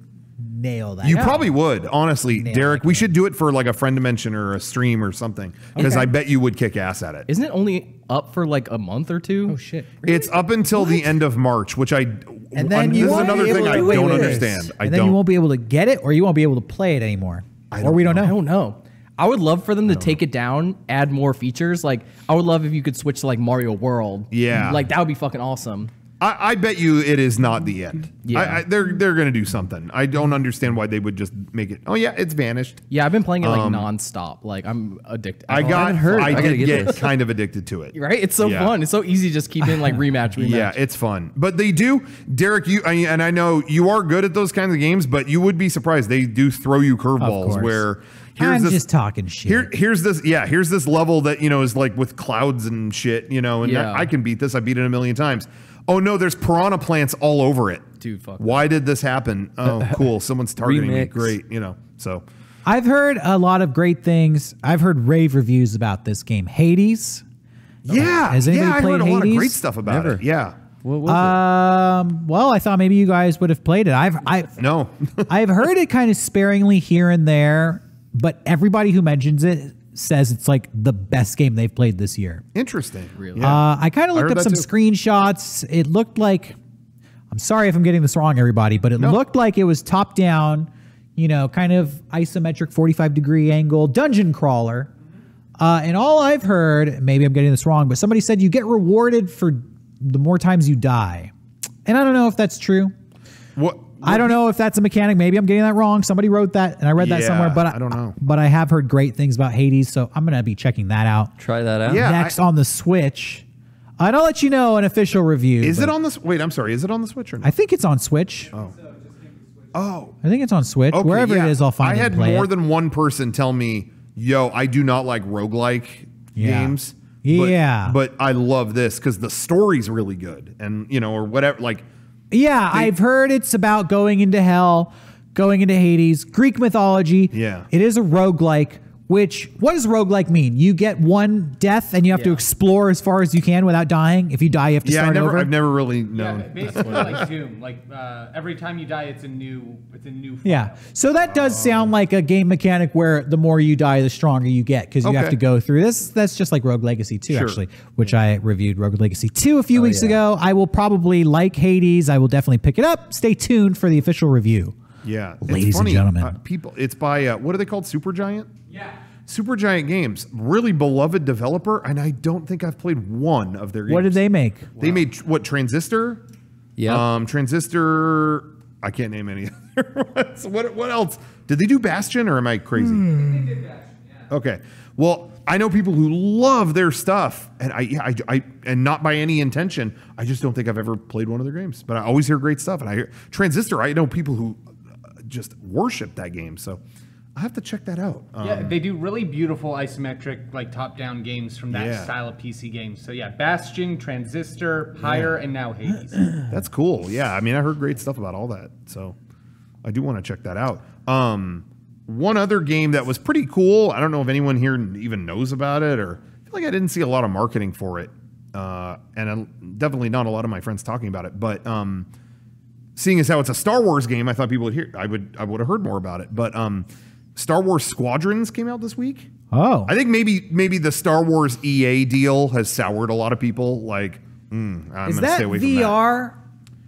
nail that. You probably would, honestly, Derek. that We should do it for like a friend dimension or a stream or something, because I bet you would kick ass at it. Isn't it only up for like a month or two? Oh shit. It's up until the end of March, which And then you this is won't another be thing able I to- wait, don't wait, wait. understand. I And then you don't. won't be able to get it, or you won't be able to play it anymore. Or we don't I know. don't know. I would love for them to take it down, add more features. Like I would love if you could switch to like Mario World. Yeah. Like that would be fucking awesome. I bet you it is not the end. Yeah. They're going to do something. I don't understand why they would just make it. Oh yeah, it's vanished. Yeah, I've been playing it like nonstop. Like I'm addicted. I haven't heard. I gotta did get get this. kind of addicted to it. right. It's so Yeah. fun. It's so easy to just keep in like rematch. Yeah, it's fun. But they do, Derek, and I know you are good at those kinds of games, but you would be surprised. They do throw you curveballs course. where I'm just talking shit. Here's this level that, is like with clouds and shit, and Yeah. I can beat this. I beat it a million times. Oh no, there's piranha plants all over it. Dude, fuck. Why did this happen? Oh, cool. Someone's targeting me. Remix. Great, so. I've heard a lot of great things. I've heard rave reviews about this game. Hades. Yeah. Has anybody I heard played a lot of Hades? great stuff about it. Yeah. What was it? Well, I thought maybe you guys would have played it. No. I've heard it kind of sparingly here and there, but everybody who mentions it says it's like the best game they've played this year. Interesting. Really? I kind of I looked heard up that some too. screenshots. It looked like, I'm sorry if I'm getting this wrong, everybody, but it looked like it was top down, kind of isometric 45-degree angle dungeon crawler. And all I've heard, maybe I'm getting this wrong, but somebody said you get rewarded for the more times you die. And I don't know if that's true. What? I don't know if that's a mechanic. Maybe I'm getting that wrong. Somebody wrote that, and I read that Yeah, somewhere. But I don't know. But I have heard great things about Hades, so I'm gonna be checking that out Try that out. Yeah. next on the Switch. And I'll let you know an official review. Is but it on the? Wait, I'm sorry. Is it on the Switch or not? I think it's on Switch. Oh. I think it's on Switch. Okay, Wherever yeah. it is, I'll find I it had and play more it. than one person tell me, "Yo, I do not like roguelike Yeah. games." Yeah. but I love this because the story's really good, and or whatever. Like, Yeah, I've heard it's about going into hell, going into Hades, Greek mythology. Yeah. It is a roguelike, which, what does roguelike mean? You get one death and you have to explore as far as you can without dying. If you die, you have to start over. I've never really Yeah, known. basically like Doom. Like every time you die, it's a new. Yeah. So that does sound like a game mechanic where the more you die, the stronger you get because you have Okay. to go through this. That's just like Rogue Legacy 2, Sure. actually, which I reviewed Rogue Legacy 2 a few weeks yeah. ago. I will probably like Hades. I will definitely pick it up. Stay tuned for the official review. Yeah, it's Ladies and funny, gentlemen. people. It's by what are they called? Supergiant. Yeah. Supergiant Games, really beloved developer, and I don't think I've played one of their games. What did they make? They made what? Transistor. Yeah. Transistor. I can't name any other ones. What else? Did they do Bastion, or am I crazy? Hmm. They did that. Yeah. Okay. Well, I know people who love their stuff, and I and not by any intention. I just don't think I've ever played one of their games, but I always hear great stuff. And I hear Transistor. I know people who just worship that game, so I have to check that out. Yeah, they do really beautiful isometric, like top-down games from that Yeah. style of PC games. So yeah, Bastion, Transistor, Pyre, and now Hades. That's cool. Yeah, I mean, I heard great stuff about all that, so I do want to check that out. One other game that was pretty cool. I don't know if anyone here even knows about it, or I feel like I didn't see a lot of marketing for it, and definitely not a lot of my friends talking about it. But seeing as how it's a Star Wars game, I thought people would hear. I would have heard more about it. But Star Wars Squadrons came out this week. Oh, I think maybe the Star Wars EA deal has soured a lot of people. Like, I'm is gonna that stay away from VR?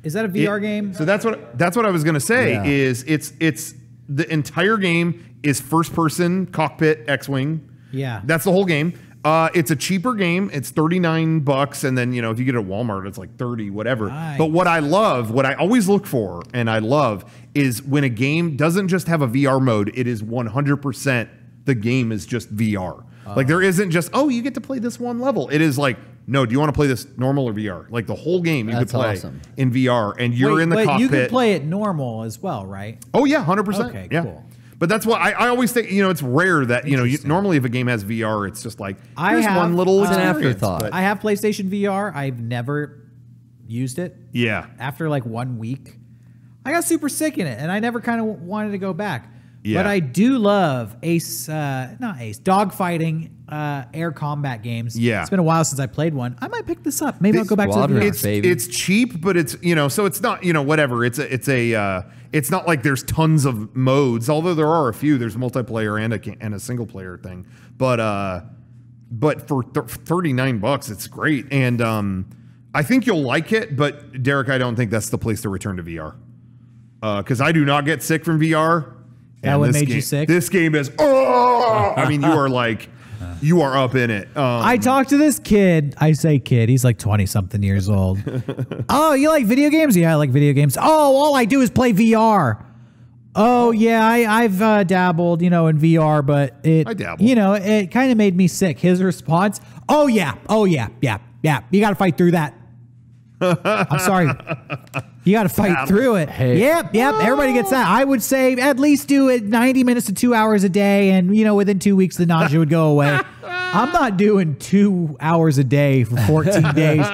Is that a VR game? So that's what I was gonna say. Yeah. Is it's the entire game is first person cockpit X-wing. Yeah. That's the whole game. It's a cheaper game. It's $39, and then if you get it at Walmart, it's like 30, whatever. Nice. But what I love, what I always look for, and I love, is when a game doesn't just have a VR mode. It is 100% the game is just VR. Like there isn't just you get to play this one level. It is like, no, do you want to play this normal or VR? Like the whole game you could That's play awesome. in VR, and you're in the but cockpit. you can play it normal as well, right? Oh yeah, 100%. Okay, yeah. cool. But that's why I always think, it's rare that, normally if a game has VR, it's just like, I here's have, one little it's an experience, afterthought. but- I have PlayStation VR. I've never used it. Yeah. After like 1 week, I got super sick in it, and I never kind of wanted to go back. Yeah. But I do love dogfighting air combat games. Yeah. It's been a while since I played one. I might pick this up. Maybe I'll go back to the Squadron. VR. It's baby. it's cheap, but it's so it's not whatever. It's not like there's tons of modes. Although there are a few. There's multiplayer and a single player thing. But for $39, it's great, and I think you'll like it. But Derek, I don't think that's the place to return to VR because I do not get sick from VR. That and what this made you game- sick? This game is. I mean, you are like. You are up in it. I talked to this kid. I say kid. He's like 20-something years old. Oh, you like video games? Yeah, I like video games. Oh, all I do is play VR. Oh, yeah, I've dabbled, in VR, but I dabble. It kind of made me sick. His response, oh, yeah. You got to fight through that. I'm sorry. You got to fight through it. Hey. Yep. Everybody gets that. I would say at least do it 90 minutes to 2 hours a day. And, within 2 weeks, the nausea would go away. I'm not doing 2 hours a day for 14 days.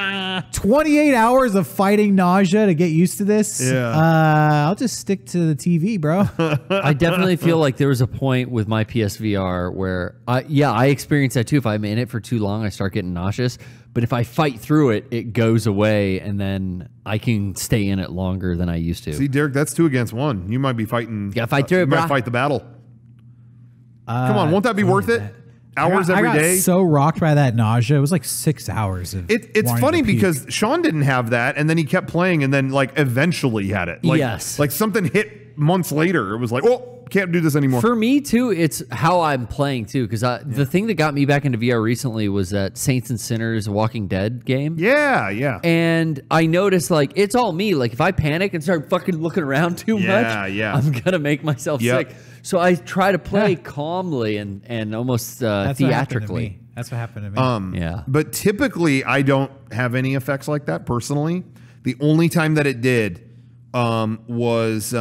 28 hours of fighting nausea to get used to this. Yeah. I'll just stick to the TV, bro. I definitely feel like there was a point with my PSVR where I experience that too. If I'm in it for too long, I start getting nauseous. But if I fight through it, it goes away, and then I can stay in it longer than I used to. See, Derek, that's 2 against 1. You might be fighting. Gotta fight through it, You might brah. fight the battle. Come on, won't that be worth it? Hours I every got day. so rocked by that nausea. It was like 6 hours of It's wanting funny to puke. because Shawn didn't have that, and then he kept playing, and then like eventually had it. Like, Yes. like something hit months later. It was like, can't do this anymore. For me too, it's how I'm playing too. Because the thing that got me back into VR recently was that Saints and Sinners Walking Dead game. yeah. And I noticed like it's all me. Like if I panic and start fucking looking around too much, Yeah. I'm gonna make myself Yep. sick. So I try to play calmly and almost That's what happened to theatrically. me. That's what happened to me. Yeah. But typically, I don't have any effects like that personally. The only time that it did was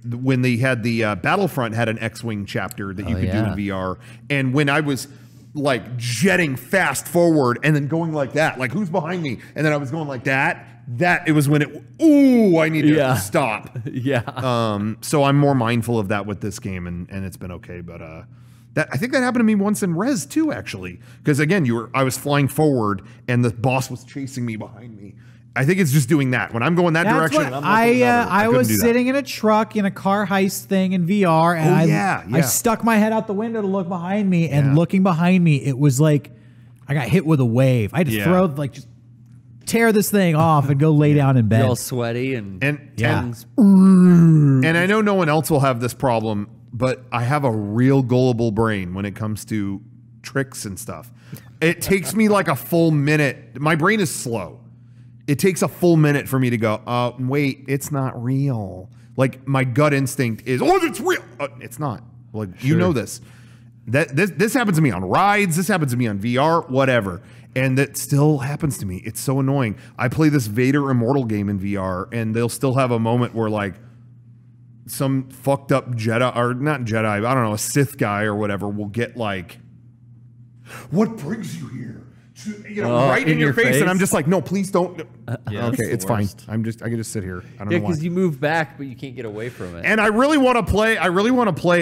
when they had the Battlefront had an X-Wing chapter that you could do in VR, and when I was like jetting fast forward and then going like that, like who's behind me, and then I was going like that. That it was when I need to stop. Yeah. So I'm more mindful of that with this game, and it's been okay. But I think that happened to me once in Res too, actually, because again, I was flying forward and the boss was chasing me behind me. I think it's just doing that when I'm going that That's direction. what and I'm looking another. I couldn't was do that. sitting in a truck in a car heist thing in VR, and I yeah. stuck my head out the window to look behind me, and looking behind me, it was like I got hit with a wave. I had to throw just tear this thing off and go lay down in bed. You're all sweaty and tongues. And I know no one else will have this problem, but I have a real gullible brain when it comes to tricks and stuff. It takes me like a full minute. My brain is slow. It takes a full minute for me to go, oh, wait, it's not real. Like my gut instinct is, it's real. It's not. Like, you know this. This happens to me on rides. This happens to me on VR, whatever. And that still happens to me. It's so annoying. I play this Vader Immortal game in VR, and they'll still have a moment where like some fucked up Jedi, or not Jedi, I don't know, a Sith guy or whatever will get like, what brings you here? right in your face, and I'm just like, no, please don't. Yeah, okay, that's the it's fine. worst. I can just sit here. I don't Yeah, know why. because you move back, but you can't get away from it. And I really want to play.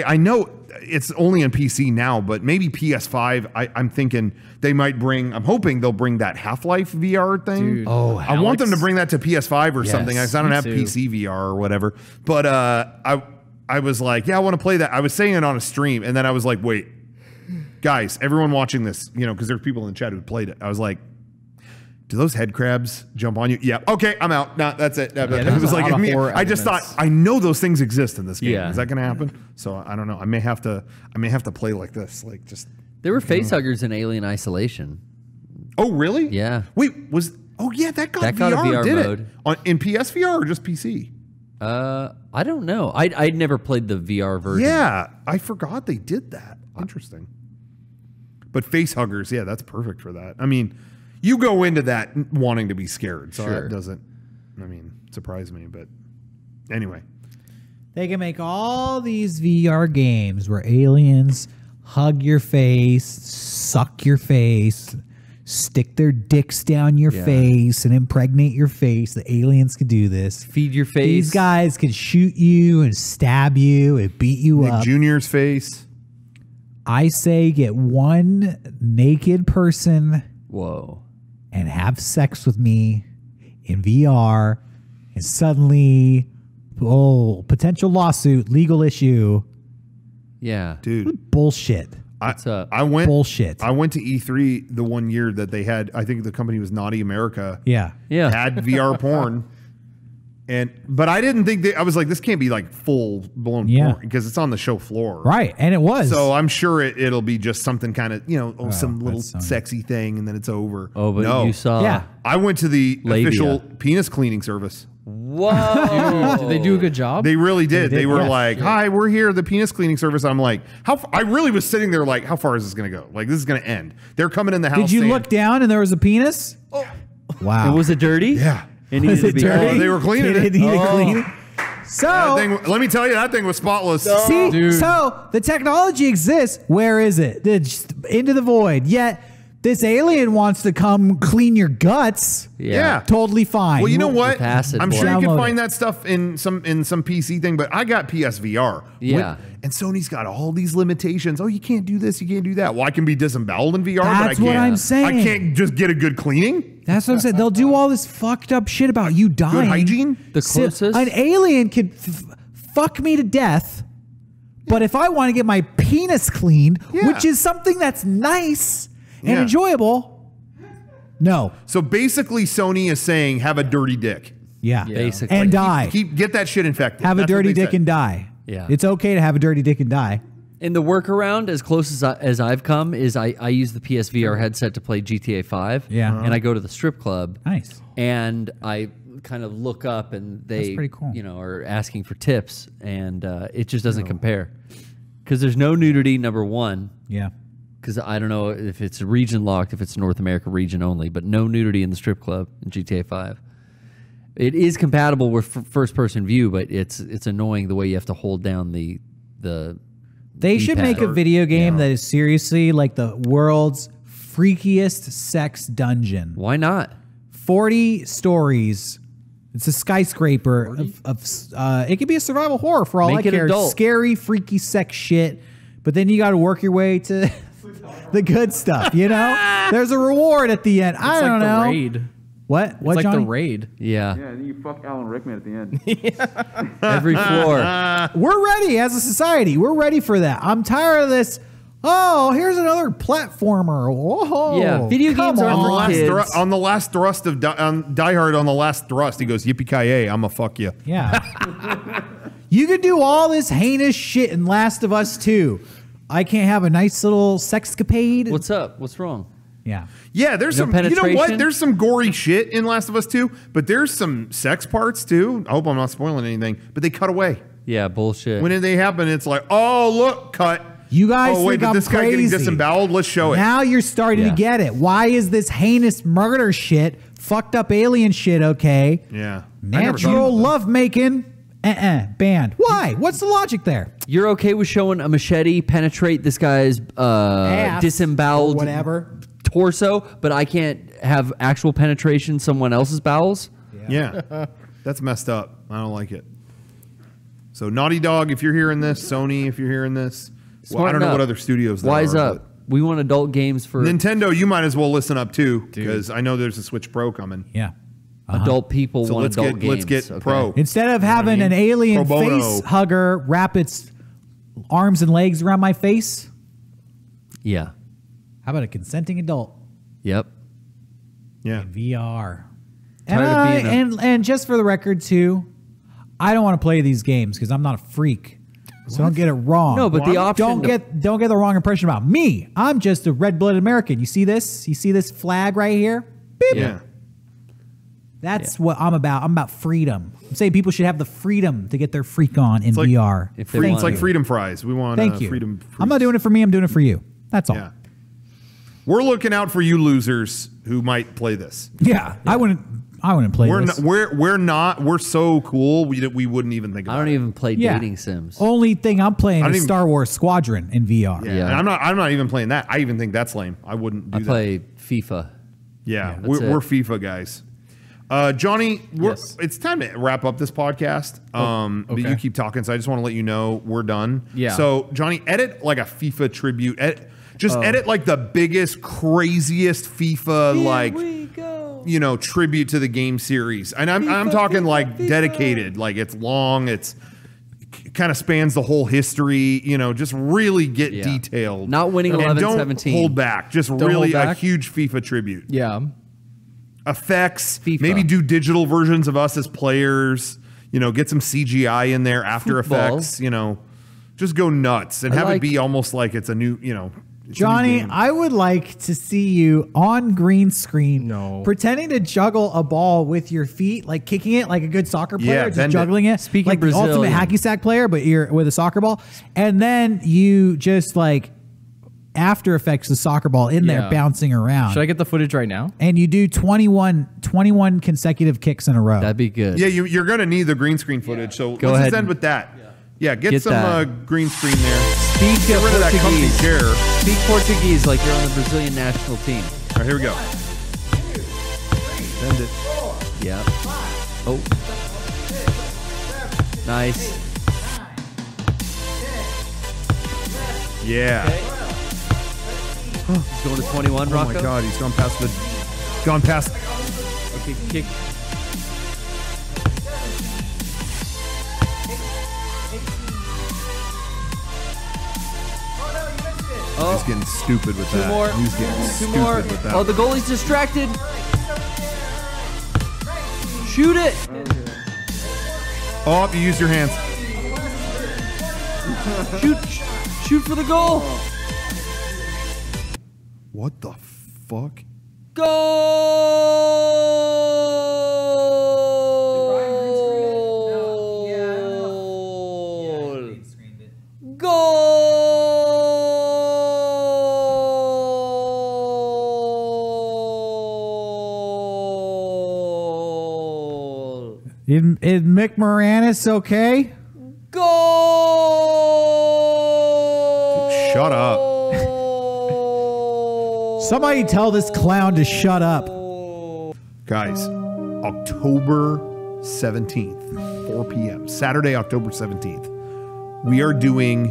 I know it's only on PC now, but maybe PS5. I'm thinking they might bring. I'm hoping they'll bring that Half-Life VR thing. Dude. Oh, I want them to bring that to PS5 or something. I don't me have too. PC VR or whatever. But I was like, yeah, I want to play that. I was saying it on a stream, and then I was like, wait, guys, everyone watching this, because there's people in the chat who played it. I was like, do those head crabs jump on you? Yeah. Okay, I'm out. No, that's it. It there's was a like lot of horror I just thought elements. I know those things exist in this game. Yeah. Is that going to happen? So I don't know. I may have to play like this, like just. There were facehuggers in Alien Isolation. Oh really? Yeah. Wait, that got That VR, got a VR did mode. it in PSVR or just PC? I don't know. I'd never played the VR version. Yeah, I forgot they did that. Interesting. But face huggers, yeah, that's perfect for that. I mean, you go into that wanting to be scared, so Sure. that doesn't, surprise me. But anyway, They can make all these VR games where aliens hug your face, suck your face, stick their dicks down your face, and impregnate your face. The aliens can do this. Feed your face. These guys can shoot you and stab you and beat you Nick up. Jr.'s face. I say get one naked person Whoa. and have sex with me in VR, and suddenly, potential lawsuit, legal issue. Yeah. Dude, What's Bullshit. up? I went Bullshit. I went to E3 the one year that they had. I think the company was Naughty America. Yeah. Yeah. Had VR porn, but I didn't think I was like, this can't be like full blown Yeah. porn because it's on the show floor, Right. And it was. So I'm sure it'll be just something kind of some little that's something. sexy thing, and then it's over. Oh, but no, you saw. Yeah. I went to the Labia. official penis cleaning service. Whoa. Did they do a good job? They really did. They were yeah. like, "Hi, we're here, the penis cleaning service." I'm like, I really was sitting there like, "How far is this going to go? Like, this is going to end." They're coming in the house. Did you saying, look down and there was a penis? Wow. And was it dirty? Yeah. It needed Was it to be dirty? Oh, they were cleaning Did it. it need to Oh. clean it? That So, thing, let me tell you, that thing was spotless. see, Dude. so the technology exists. Where is it? It's just into the void. Yet this alien wants to come clean your guts. Yeah. Totally fine. Well, you know what? pass it I'm for sure it. you can Download find it. that stuff in some PC thing, but I got PSVR. Yeah. And Sony's got all these limitations. Oh, you can't do this, you can't do that. Well, I can be disemboweled in VR, but I That's can't. what I'm I saying. can't just get a good cleaning. That's what I'm saying. They'll do all this fucked up shit about you dying. Good hygiene. The closest. An alien could fuck me to death, but if I want to get my penis cleaned, Yeah. which is something that's nice and Yeah. enjoyable, no. So basically, Sony is saying, have a dirty dick. Yeah. Basically. And die. Get that shit infected. Have a That's what dirty they dick said. and die. Yeah. It's okay to have a dirty dick and die. And the workaround, as close as I've come, is I use the PSVR headset to play GTA 5. Yeah. And I go to the strip club. Nice. And I kind of look up, and they, That's pretty cool. are asking for tips, and it just doesn't compare. Because there's no nudity, number one. Yeah. Because I don't know if it's region locked, if it's North America region only, but no nudity in the strip club in GTA 5. It is compatible with first person view, but it's annoying the way you have to hold down the They should make a D-pad. video game that is seriously like the world's freakiest sex dungeon. Why not? 40 stories. It's a skyscraper it could be a survival horror for all Make I it care. adult. Scary, freaky sex shit. But then you got to work your way to the good stuff, you know? There's a reward at the end. I It's don't like know. the raid. What? What, It's like Johnny? the raid. Yeah. Yeah, and then you fuck Alan Rickman at the end. Every floor. We're ready as a society. We're ready for that. I'm tired of this. Oh, here's another platformer. Whoa. Yeah, video come games are on. for kids. On the last thrust of Die Hard, on the last thrust, he goes, "Yippee-ki-yay, I'm a fuck you." Yeah. You can do all this heinous shit in Last of Us 2. I can't have a nice little sexcapade. What's up? What's wrong? Yeah. Yeah, there's No some. You know what? penetration? There's some gory shit in Last of Us 2, but there's some sex parts too. I hope I'm not spoiling anything, but they cut away. Yeah, bullshit. When they happen, it's like, oh look, cut. You guys Oh wait, think did I'm this guy getting crazy. disemboweled? Let's show it. Now you're starting Yeah. to get it. Why is this heinous murder shit, fucked up alien shit okay? Yeah, I never thought Natural about that. lovemaking, banned. Why? What's the logic there? You're okay with showing a machete penetrate this guy's Ass disemboweled or whatever. torso, but I can't have actual penetration someone else's bowels. Yeah. That's messed up. I don't like it. So Naughty Dog, if you're hearing this, Sony, if you're hearing this, well, I don't know what other studios there Wise are, up. We want adult games for Nintendo, you might as well listen up too, because I know there's a Switch Pro coming. Yeah. adult people So want let's adult get games. let's get okay? pro. Instead of having an alien Pro bono. face hugger wrap its arms and legs around my face, Yeah. how about a consenting adult Yep. Yeah. in VR? Tired of being And just for the record too, I don't want to play these games because I'm not a freak. So don't get it wrong. No, but the option don't to- get the wrong impression about me. I'm just a red-blooded American. You see this? You see this flag right here? Beep. Yeah. That's what I'm about. I'm about freedom. I'm saying people should have the freedom to get their freak on in like- VR. If they Free, want it's like to. freedom fries. We want Thank you. freedom. I'm not doing it for me. I'm doing it for you. That's all. Yeah. We're looking out for you losers who might play this. Yeah. I wouldn't play this. We're so cool we wouldn't even think about I don't it. even play Yeah. dating sims. Only thing I'm playing I don't is even- Star Wars Squadron in VR. Yeah. Yeah. And I'm not even playing that. I even think that's lame. I wouldn't do I that. play FIFA. Yeah, that's we're it. FIFA guys. Johnny, Yes. it's time to wrap up this podcast. But okay. you keep talking, so I just want to let you know we're done. Yeah. So Johnny, edit like a FIFA tribute. Edit like the biggest, craziest FIFA tribute to the game series. And I'm talking like dedicated, like it's long, it kind of spans the whole history. Just really get Yeah. detailed. Not winning and 11-17. Don't hold back. Just hold really a back. huge FIFA tribute. Yeah. Effects, FIFA. maybe do digital versions of us as players, get some CGI in there, After Football. Effects, just go nuts and I have it like- be almost like it's a new, it's a new Johnny, game. I would like to see you on green screen pretending to juggle a ball with your feet, like kicking it like a good soccer player, Yeah, just bend it. juggling it. Speaking like the ultimate Brazilian. hacky sack player, but you're with a soccer ball. And then you just like After Effects the soccer ball in there Yeah. bouncing around. Should I get the footage right now? And you do 21 consecutive kicks in a row. That'd be good. Yeah, you're going to need the green screen footage. So Go let's ahead just end and- with that. Yeah, get some that. green screen there. Speak Get rid of that comfy Portuguese. chair. All Speak Portuguese like you're on the Brazilian national team. right, here we go. Send it. Yep. Oh. Nice. Yeah. He's going to 21, Oh Rocco. my God, he's gone past. Okay, kick. Oh, He's getting stupid with two that. more. He's getting Two stupid more. with that. Oh, the goalie's distracted. Shoot it. Oh, you used your hands. Shoot for the goal. What the fuck? Goal. Goal. Is Mick Moranis okay? Goal. Shut up. Somebody tell this clown to shut up. Guys, October 17th, 4 p.m., Saturday, October 17th, we are doing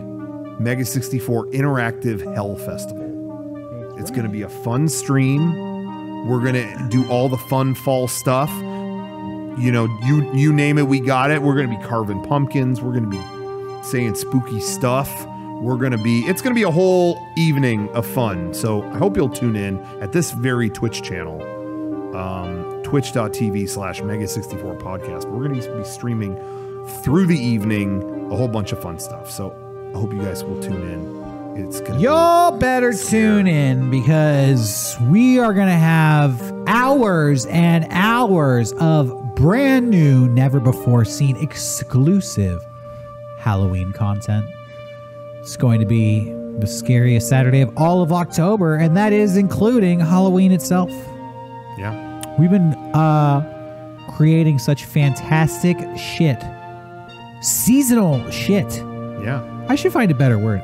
Mega64 Interactive Hell Festival. It's going to be a fun stream. We're going to do all the fun fall stuff. You name it, we got it. We're going to be carving pumpkins. We're going to be saying spooky stuff. It's going to be a whole evening of fun. So I hope you'll tune in at this very Twitch channel, twitch.tv/Mega64 podcast. We're going to be streaming through the evening a whole bunch of fun stuff. So I hope you guys will tune in. It's going to Y'all better tune in because we are going to have hours and hours of brand new, never before seen exclusive Halloween content. It's going to be the scariest Saturday of all of October, and that is including Halloween itself. Yeah. We've been creating such fantastic shit. Seasonal shit. Yeah. I should find a better word.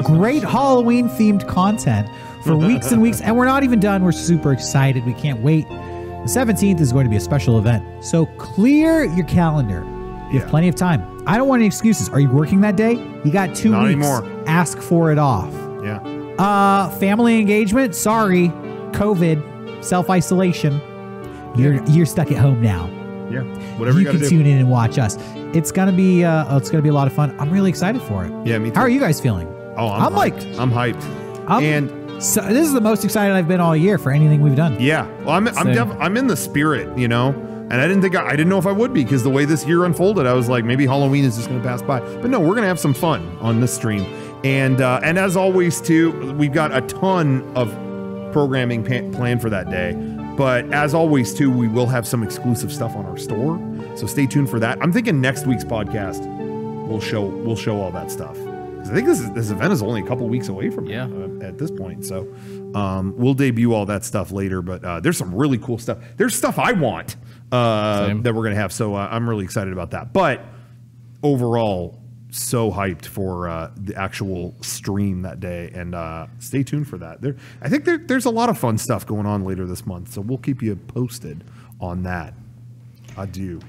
Great Halloween themed content for weeks and weeks, and we're not even done. We're super excited. We can't wait. The 17th is going to be a special event, so clear your calendar. You have plenty of time. I don't want any excuses. Are you working that day? You got 2 Not weeks. anymore. Ask for it off. Yeah. Family engagement. Sorry, COVID, self-isolation. You're stuck at home now. Yeah. Whatever you got to can do. tune in and watch us. It's gonna be a lot of fun. I'm really excited for it. Yeah, me too. How are you guys feeling? Oh, I'm hyped. I'm hyped. So this is the most excited I've been all year for anything we've done. Yeah. Well, I'm in the spirit, you know. And I didn't know if I would be, because the way this year unfolded, I was like, maybe Halloween is just going to pass by. But no, we're going to have some fun on this stream. And as always, too, we've got a ton of programming planned for that day. But as always, too, we will have some exclusive stuff on our store. So stay tuned for that. I'm thinking next week's podcast we'll show all that stuff. Because I think this event is only a couple weeks away from at this point. So we'll debut all that stuff later. But there's some really cool stuff. There's stuff I want that we're going to have. So I'm really excited about that. But overall, so hyped for the actual stream that day. And stay tuned for that. I think there's a lot of fun stuff going on later this month. So we'll keep you posted on that. Adieu.